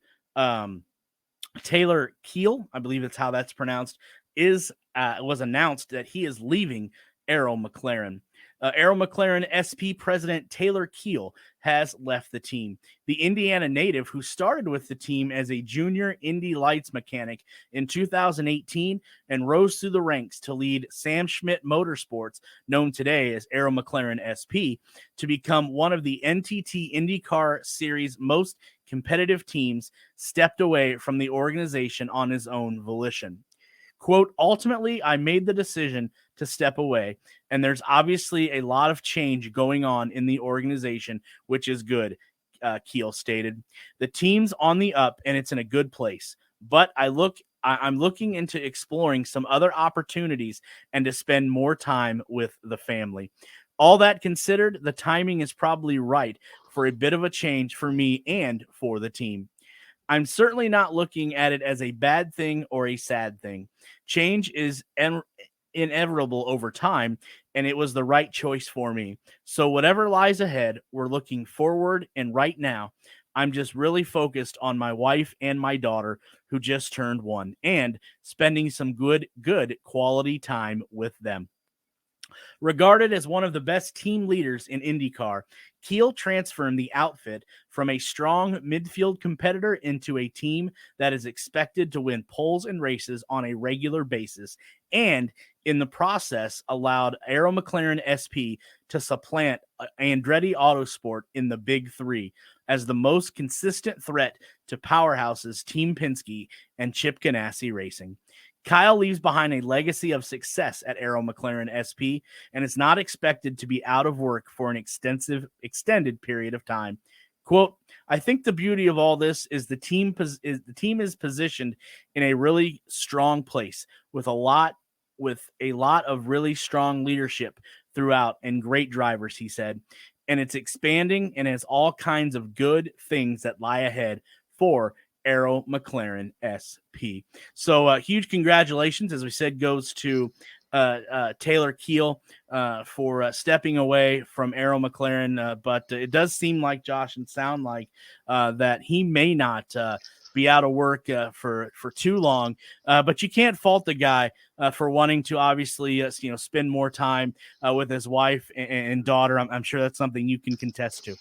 Taylor Keel, I believe that's how that's pronounced, was announced that he is leaving Arrow McLaren. Arrow McLaren SP president Taylor Keel has left the team. The Indiana native, who started with the team as a junior Indy Lights mechanic in 2018 and rose through the ranks to lead Sam Schmidt Motorsports, known today as Arrow McLaren SP, to become one of the NTT IndyCar Series most competitive teams, stepped away from the organization on his own volition. Quote, ultimately, I made the decision to step away, and there's obviously a lot of change going on in the organization, which is good, Keel stated. The team's on the up, and it's in a good place, but I'm looking into exploring some other opportunities and to spend more time with the family. All that considered, the timing is probably right for a bit of a change for me and for the team. I'm certainly not looking at it as a bad thing or a sad thing. Change is inevitable over time, and it was the right choice for me. So whatever lies ahead, we're looking forward, and right now, I'm just really focused on my wife and my daughter, who just turned 1, and spending some good quality time with them. Regarded as one of the best team leaders in IndyCar, Keel transformed the outfit from a strong midfield competitor into a team that is expected to win poles and races on a regular basis, and in the process allowed Arrow McLaren SP to supplant Andretti Autosport in the Big Three as the most consistent threat to powerhouses Team Penske and Chip Ganassi Racing. Kyle leaves behind a legacy of success at Arrow McLaren SP and is not expected to be out of work for an extended period of time. Quote, I think the beauty of all this is the team is positioned in a really strong place with a lot of really strong leadership throughout and great drivers, he said. And it's expanding and has all kinds of good things that lie ahead for Arrow McLaren SP. So huge congratulations, as we said, goes to Taylor Keel for stepping away from Arrow McLaren. But it does seem like, Josh, and sound like that he may not be out of work for too long. But you can't fault the guy for wanting to obviously spend more time with his wife and daughter. I'm sure that's something you can contest to.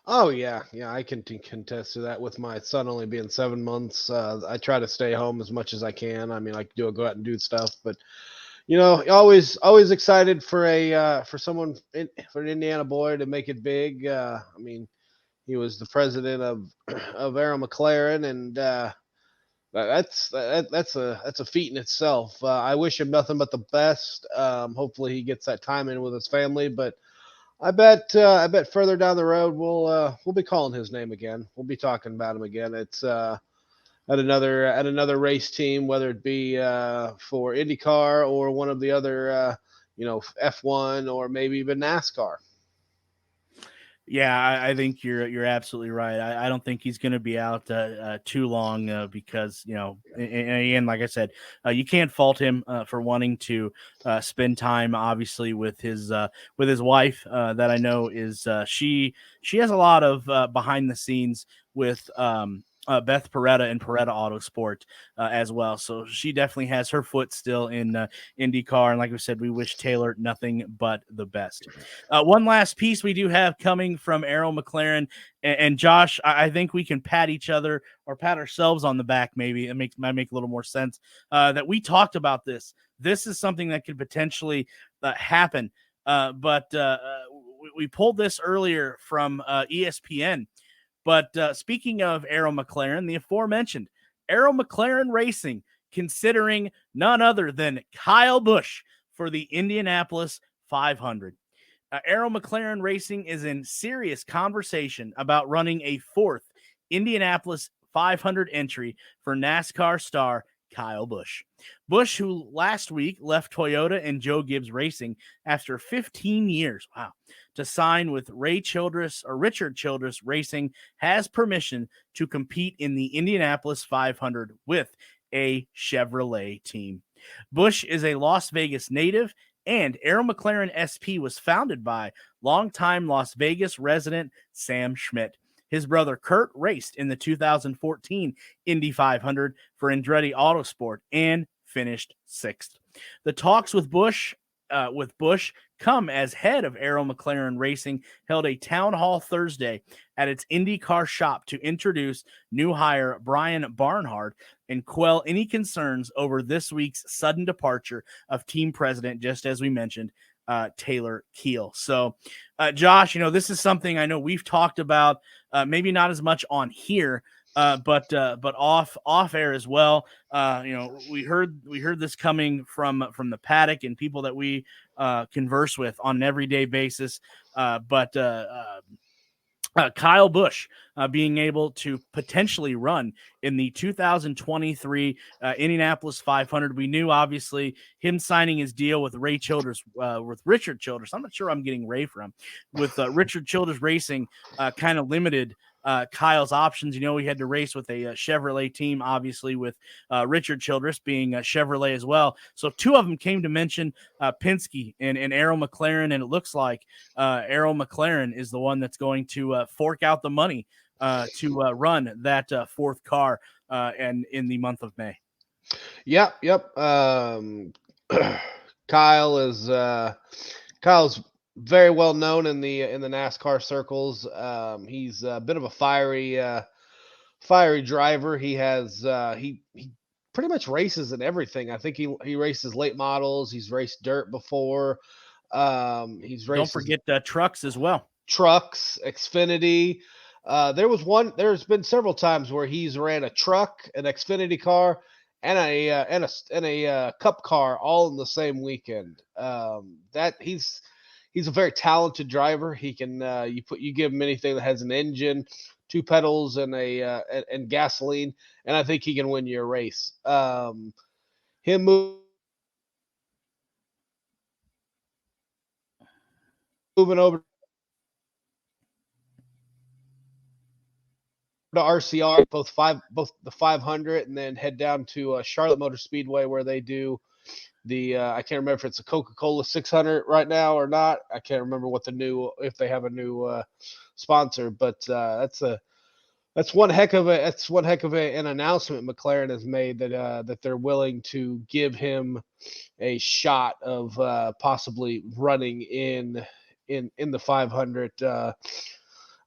Oh yeah, I can contest to that. With my son only being 7 months, I try to stay home as much as I can. I mean, I go out and do stuff, but always excited for for an Indiana boy to make it big. I mean, he was the president of Arrow McLaren, and that's a feat in itself. I wish him nothing but the best. Hopefully, he gets that time in with his family, but I bet further down the road we'll be calling his name again. We'll be talking about him again. It's at another race team, whether it be for IndyCar or one of the other F1 or maybe even NASCAR. Yeah, I think you're absolutely right. I don't think he's going to be out too long because, and again, like I said, you can't fault him for wanting to spend time, obviously, with his wife. That I know is she has a lot of behind the scenes with Beth Peretta and Peretta Autosport as well. So she definitely has her foot still in IndyCar. And like we said, we wish Taylor nothing but the best. One last piece we do have coming from Arrow McLaren. And Josh, I think we can pat each other or pat ourselves on the back. Maybe it might make a little more sense that we talked about this. This is something that could potentially happen. But we pulled this earlier from ESPN. But speaking of Arrow McLaren, the aforementioned Arrow McLaren Racing considering none other than Kyle Busch for the Indianapolis 500. Arrow McLaren Racing is in serious conversation about running a fourth Indianapolis 500 entry for NASCAR star Kyle Busch. Busch, who last week left Toyota and Joe Gibbs Racing after 15 years, to sign with Richard Childress Racing, has permission to compete in the Indianapolis 500 with a Chevrolet team. Busch is a Las Vegas native, and Arrow McLaren SP was founded by longtime Las Vegas resident Sam Schmidt. His brother Kurt raced in the 2014 Indy 500 for Andretti Autosport and finished 6th. The talks with Busch come as head of Arrow McLaren Racing held a town hall Thursday at its IndyCar shop to introduce new hire Brian Barnhart and quell any concerns over this week's sudden departure of team president, just as we mentioned, Taylor Keel. So, Josh, this is something I know we've talked about, maybe not as much on here, but off air as well. We heard this coming from the paddock and people that we converse with on an everyday basis. But Kyle Busch being able to potentially run in the 2023 Indianapolis 500. We knew, obviously, him signing his deal with Richard Childress. I'm not sure I'm getting Ray from. With Richard Childress Racing kind of limited Kyle's options. You know, he had to race with a Chevrolet team, obviously with Richard Childress being a Chevrolet as well. So two of them came to mention Penske and Arrow McLaren, and it looks like Arrow McLaren is the one that's going to fork out the money to run that fourth car and in the month of May. Yep. Kyle's very well known in the NASCAR circles. He's a bit of a fiery driver. He has he pretty much races in everything. I think he races late models. He's raced dirt before. He's raced. Don't forget trucks as well. Trucks, Xfinity. There's been several times where he's ran a truck, an Xfinity car, and a Cup car all in the same weekend. That he's a very talented driver. He can you give him anything that has an engine, two pedals, and and gasoline, and I think he can win you a race. Him moving over to RCR, both the 500, and then head down to Charlotte Motor Speedway where they do the I can't remember if it's a Coca-Cola 600 right now or not. I can't remember if they have a new sponsor, but that's one heck of an announcement McLaren has made that they're willing to give him a shot of possibly running in the 500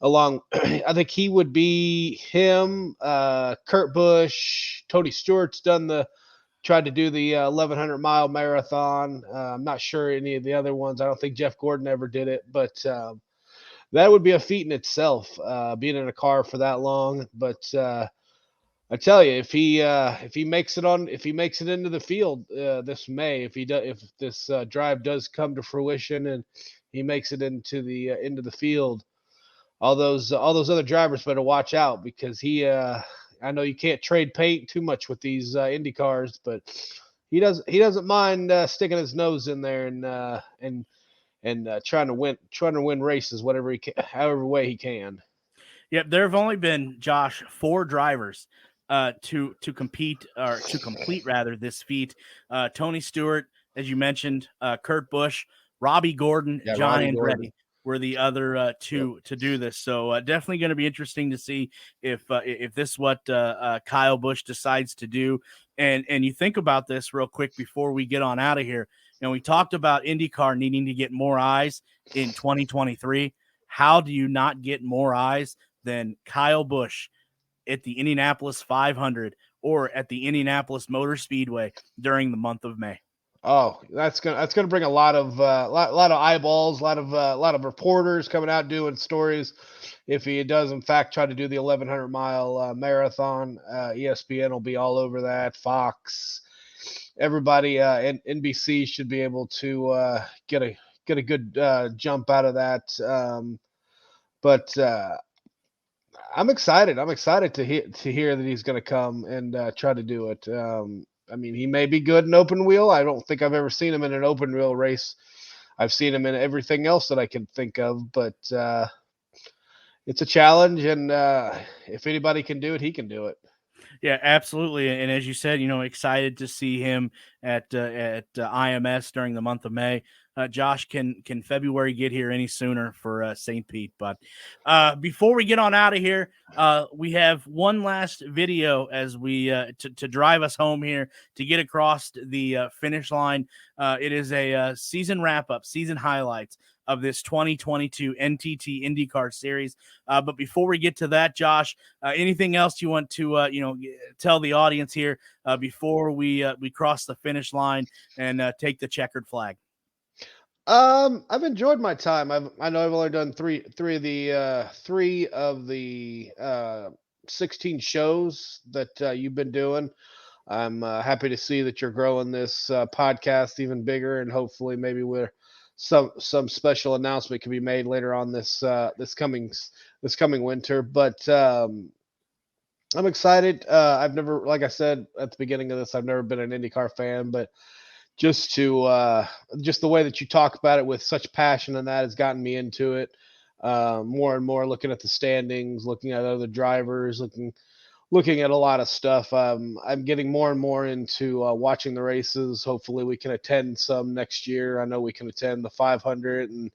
along. I think he would be him, Kurt Busch, Tony Stewart's tried to do the 1,100 mile marathon. I'm not sure any of the other ones. I don't think Jeff Gordon ever did it, but that would be a feat in itself, being in a car for that long. But I tell you, if he makes it into the field this May, if this drive does come to fruition and he makes it into the field, all those other drivers better watch out, because I know you can't trade paint too much with these Indy cars, but he doesn't mind sticking his nose in there and trying to win races however way he can. Yep, there have only been, Josh, 4 drivers to complete rather this feat. Tony Stewart, as you mentioned, Kurt Busch, Robbie Gordon, John Andretti were the other two to do this. So definitely going to be interesting to see if this is what Kyle Busch decides to do. And you think about this real quick before we get on out of here. You know, we talked about IndyCar needing to get more eyes in 2023. How do you not get more eyes than Kyle Busch at the Indianapolis 500 or at the Indianapolis Motor Speedway during the month of May? Oh, that's gonna bring a lot of eyeballs, a lot of reporters coming out doing stories. If he does in fact try to do the 1,100 mile marathon, ESPN will be all over that. Fox, everybody, and NBC should be able to get a good jump out of that. But I'm excited. I'm excited to hear that he's going to come and try to do it. I mean, he may be good in open wheel. I don't think I've ever seen him in an open wheel race. I've seen him in everything else that I can think of, but it's a challenge, and if anybody can do it, he can do it. Yeah, absolutely. And as you said, you know, excited to see him at IMS during the month of May. Josh, can February get here any sooner for St. Pete? But before we get on out of here, we have one last video as we to drive us home here, to get across the finish line. It is a season wrap-up, season highlights of this 2022 NTT IndyCar series. But before we get to that, Josh, anything else you want to tell the audience here before we cross the finish line and take the checkered flag? I've enjoyed my time. I know I've only done three of the 16 shows that you've been doing. I'm happy to see that you're growing this podcast even bigger, and hopefully maybe some special announcement can be made later on this coming winter. But I'm excited. I've never, like I said at the beginning of this, I've never been an IndyCar fan, but just the way that you talk about it with such passion, and that has gotten me into it. more and more looking at the standings, looking at other drivers, looking at a lot of stuff. I'm getting more and more into watching the races. Hopefully we can attend some next year. I know we can attend the 500 and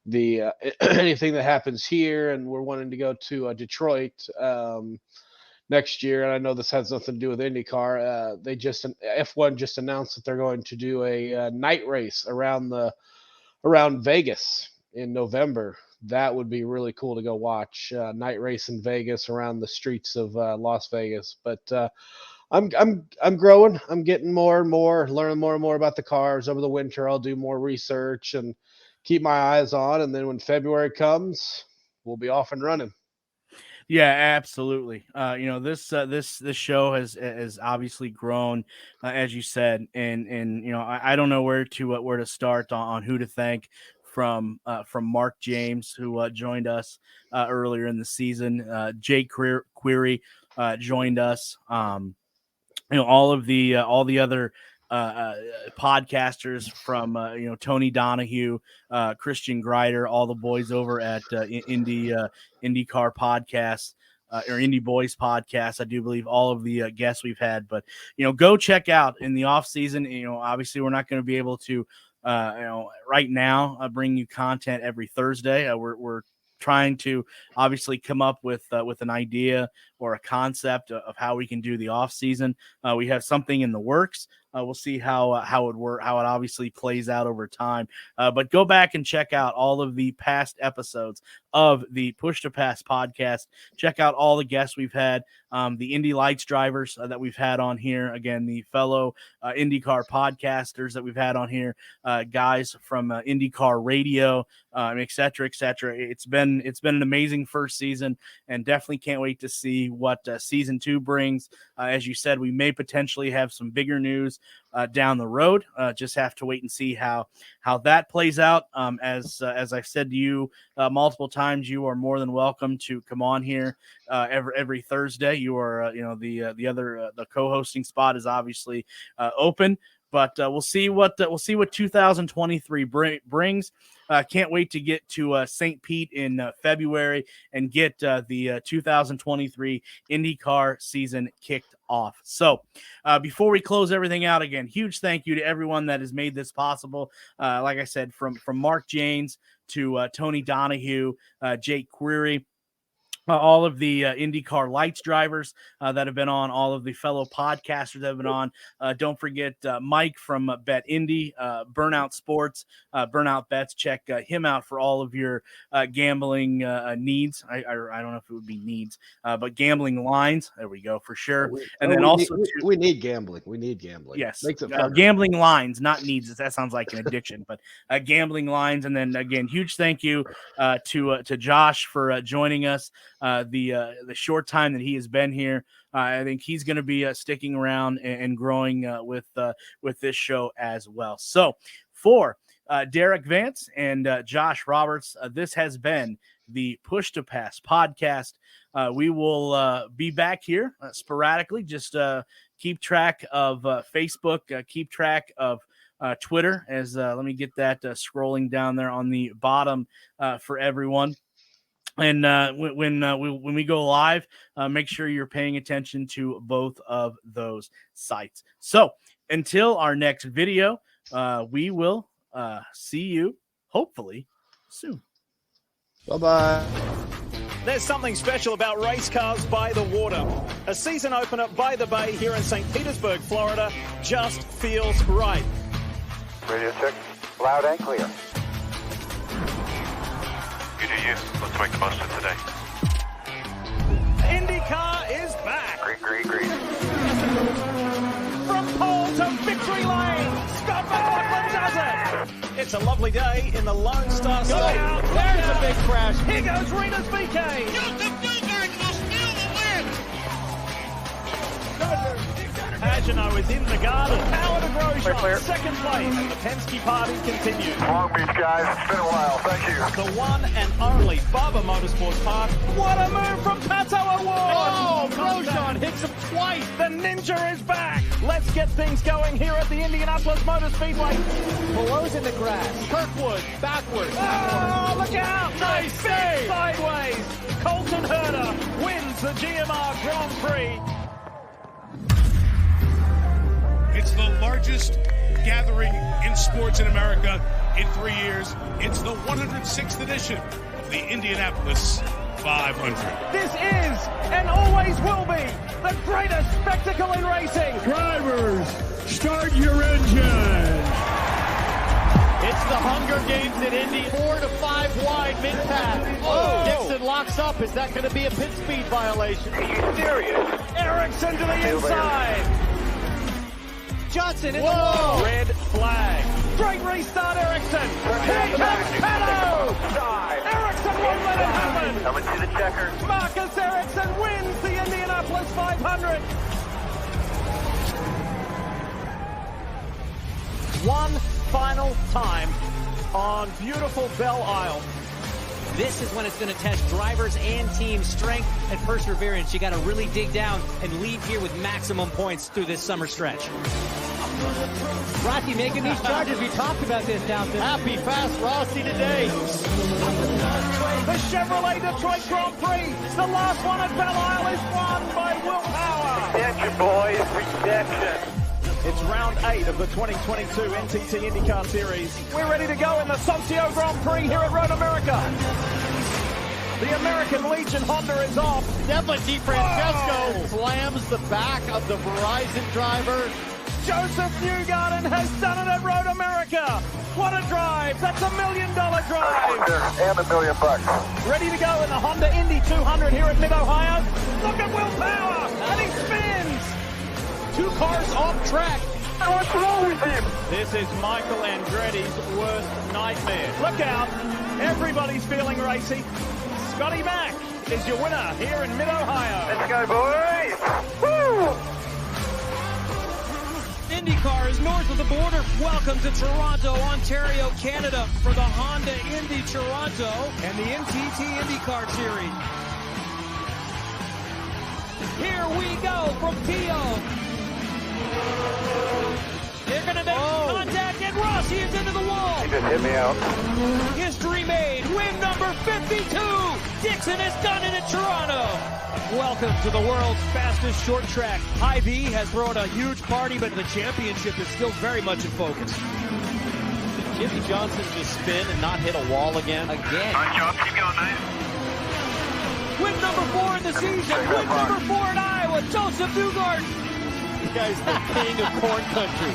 the anything that happens here, and we're wanting to go to Detroit next year. And I know this has nothing to do with IndyCar. F1 just announced that they're going to do a night race around Vegas in November. That would be really cool to go watch. Night race in Vegas around the streets of Las Vegas. But I'm growing. I'm getting more and more, learning more and more about the cars. Over the winter, I'll do more research and keep my eyes on. And then when February comes, we'll be off and running. Yeah, absolutely. This show has obviously grown, as you said, and I don't know where to start on who to thank from Mark James, who joined us earlier in the season. Jake Query joined us. All the other podcasters from Tony Donahue, Christian Greider, all the boys over at IndyCar podcast or Indy Boys podcast. I do believe all of the guests we've had, but go check out in the off season. Obviously we're not going to be able to right now bring you content every Thursday. We're trying to obviously come up with an idea or a concept of how we can do the off season. We have something in the works. We'll see how it obviously plays out over time. But go back and check out all of the past episodes of the Push to Pass podcast. Check out all the guests we've had, the Indy Lights drivers that we've had on here. Again, the fellow IndyCar podcasters that we've had on here, guys from IndyCar Radio, et cetera, et cetera. It's been an amazing first season, and definitely can't wait to see what season 2 brings. As you said, we may potentially have some bigger news down the road. Just have to wait and see how that plays out. As I've said to you multiple times, you are more than welcome to come on here every Thursday. You are the co-hosting spot is obviously open. But we'll see what 2023 brings. Can't wait to get to St. Pete in February and get the 2023 IndyCar season kicked off. So before we close everything out, again, huge thank you to everyone that has made this possible. Like I said, from Mark Janes to Tony Donahue, Jake Query, all of the IndyCar Lights drivers that have been on, all of the fellow podcasters that have been on. Don't forget Mike from Bet Indy, Burnout Sports, Burnout Bets. Check him out for all of your gambling needs. I don't know if it would be needs, but gambling lines. There we go, for sure. We need gambling. We need gambling. Yes, makes it fun. Gambling lines, not needs. That sounds like an addiction, but gambling lines. And then again, huge thank you to Josh for joining us. The short time that he has been here, I think he's going to be sticking around and growing with this show as well. So for Derik Vance and Josh Roberts, this has been the Push to Pass podcast. We will be back here sporadically. Just keep track of Facebook, keep track of Twitter. As let me get that scrolling down there on the bottom for everyone. And when we go live, make sure you're paying attention to both of those sites. So until our next video, we will see you hopefully soon. Bye-bye. There's something special about race cars by the water. A season opener by the bay here in St. Petersburg, Florida, just feels right. Radio check, loud and clear. You do you. Let's make the most of today. IndyCar is back. Green. From pole to victory lane, Scott McLaughlin does it. It's a lovely day in the Lone Star State. There's a big crash. Here goes Rena's VK. Pagano is in the garden. Power to Grosjean, second place. And the Penske party continues. Long Beach, guys. It's been a while. Thank you. The one and only Barber Motorsports Park. What a move from Pato Award. Oh, Grosjean hits him twice. The Ninja is back. Let's get things going here at the Indianapolis Motor Speedway. Belows in the grass. Kirkwood backwards. Oh, look out. Nice save. Sideways. Colton Herter wins the GMR Grand Prix. It's the largest gathering in sports in America in 3 years. It's the 106th edition of the Indianapolis 500. This is and always will be the greatest spectacle in racing. Drivers, start your engine. It's the Hunger Games at Indy. 4 to 5 wide mid-pass. Oh, Dixon locks up. Is that going to be a pit speed violation? Are you serious? Ericsson to the inside. Johnson in Whoa. the wall. Red flag. Great restart, Ericsson. Here comes Pato. Ericsson won't let it happen. Coming to the checkers. Marcus Ericsson wins the Indianapolis 500. One final time on beautiful Belle Isle. This is when it's going to test drivers and team strength and perseverance. You got to really dig down and leave here with maximum points through this summer stretch. Rossi making these charges. We talked about this down there. Happy fast Rossi today. The Chevrolet Detroit Grand Prix, the last one at Belle Isle, is won by Will Power. Redemption, boys, redemption. It's round 8 of the 2022 NTT IndyCar Series. We're ready to go in the Socio Grand Prix here at Road America. The American Legion Honda is off. Stefan DiFrancesco slams the back of the Verizon driver. Joseph Newgarden has done it at Road America. What a drive. That's $1 million drive. And $1 million. Ready to go in the Honda Indy 200 here at Mid-Ohio. Look at Will Power, and he spins. 2 cars off track. What's wrong with him? This is Michael Andretti's worst nightmare. Look out. Everybody's feeling racy. Scotty Mack is your winner here in Mid-Ohio. Let's go, boys. Woo! IndyCar is north of the border. Welcome to Toronto, Ontario, Canada for the Honda Indy Toronto and the NTT IndyCar Series. Here we go from Pio. They're going to make contact, and Rossi is into the wall. He just hit me out. History made. Win number 52. Dixon has done it in Toronto. Welcome to the world's fastest short track. Hy-Vee has thrown a huge party, but the championship is still very much in focus. Did Jimmy Johnson just spin and not hit a wall again? All right, Job, keep going, mate. Win number 4 in the season. Win number 4 in Iowa. Joseph Newgarden. This guy's the king of corn country.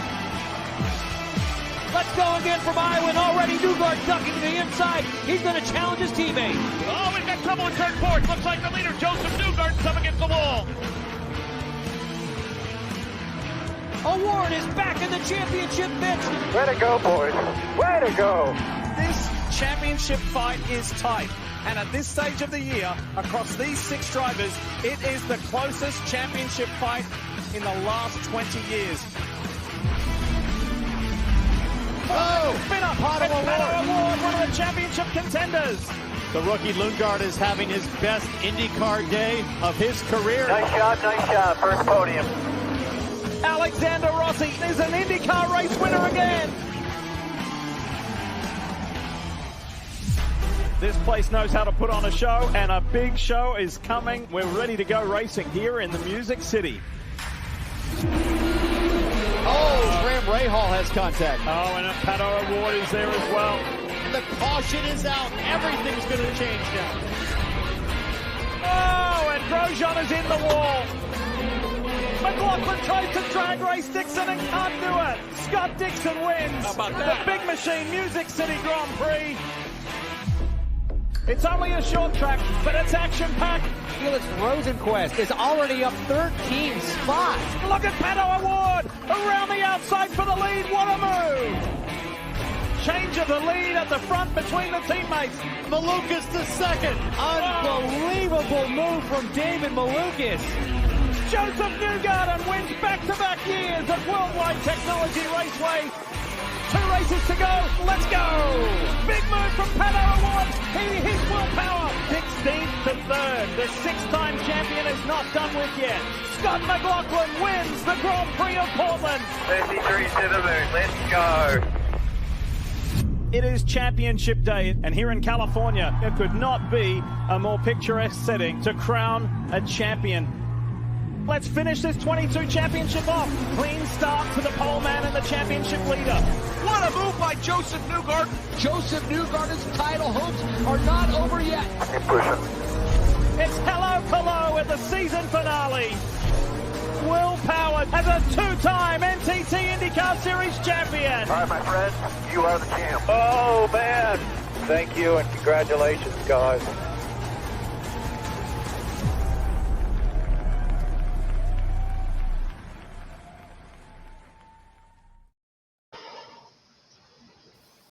Let's go again from Iowa, and already Newgarden ducking to the inside. He's going to challenge his teammate. Oh, we've got trouble in turn 4. Looks like the leader, Joseph Newgarden's up against the wall. Award is back in the championship mix. Way to go, boys. Way to go. This championship fight is tight. And at this stage of the year, across these 6 drivers, it is the closest championship fight in the last 20 years. Oh! Spin up, Pato Award, one of the championship contenders. The rookie Lundgaard is having his best IndyCar day of his career. Nice shot. First podium. Alexander Rossi is an IndyCar race winner again. This place knows how to put on a show, and a big show is coming. We're ready to go racing here in the Music City. Oh, Graham Rahal has contact. Oh, and a Pato Award is there as well. The caution is out. Everything's going to change now. Oh, and Grosjean is in the wall. McLaughlin tries to drag race Dixon and can't do it. Scott Dixon wins. How about that? The Big Machine Music City Grand Prix. It's only a short track, but it's action-packed. Felix Rosenquist is already up 13 spots. Look at Pato Award around the outside for the lead. What a move. Change of the lead at the front between the teammates. Malukas to second. Unbelievable move from David Malukas. Joseph Newgarden wins back-to-back years at Worldwide Technology Raceway. 2 races to go. Let's go. Big move from Pato O'Ward. He hits Will Power. 16th to 3rd. The 6-time champion is not done with yet. Scott McLaughlin wins the Grand Prix of Portland. 33 to the moon. Let's go. It is championship day, and here in California, it could not be a more picturesque setting to crown a champion. Let's finish this 22 championship off. Clean start to the pole man and the championship leader. What a move by Joseph Newgarden. Joseph Newgarden's title hopes are not over yet. It's hello at the season finale. Will Power as a 2-time NTT IndyCar Series champion. All right, my friend, you are the champ. Oh, man. Thank you and congratulations, guys.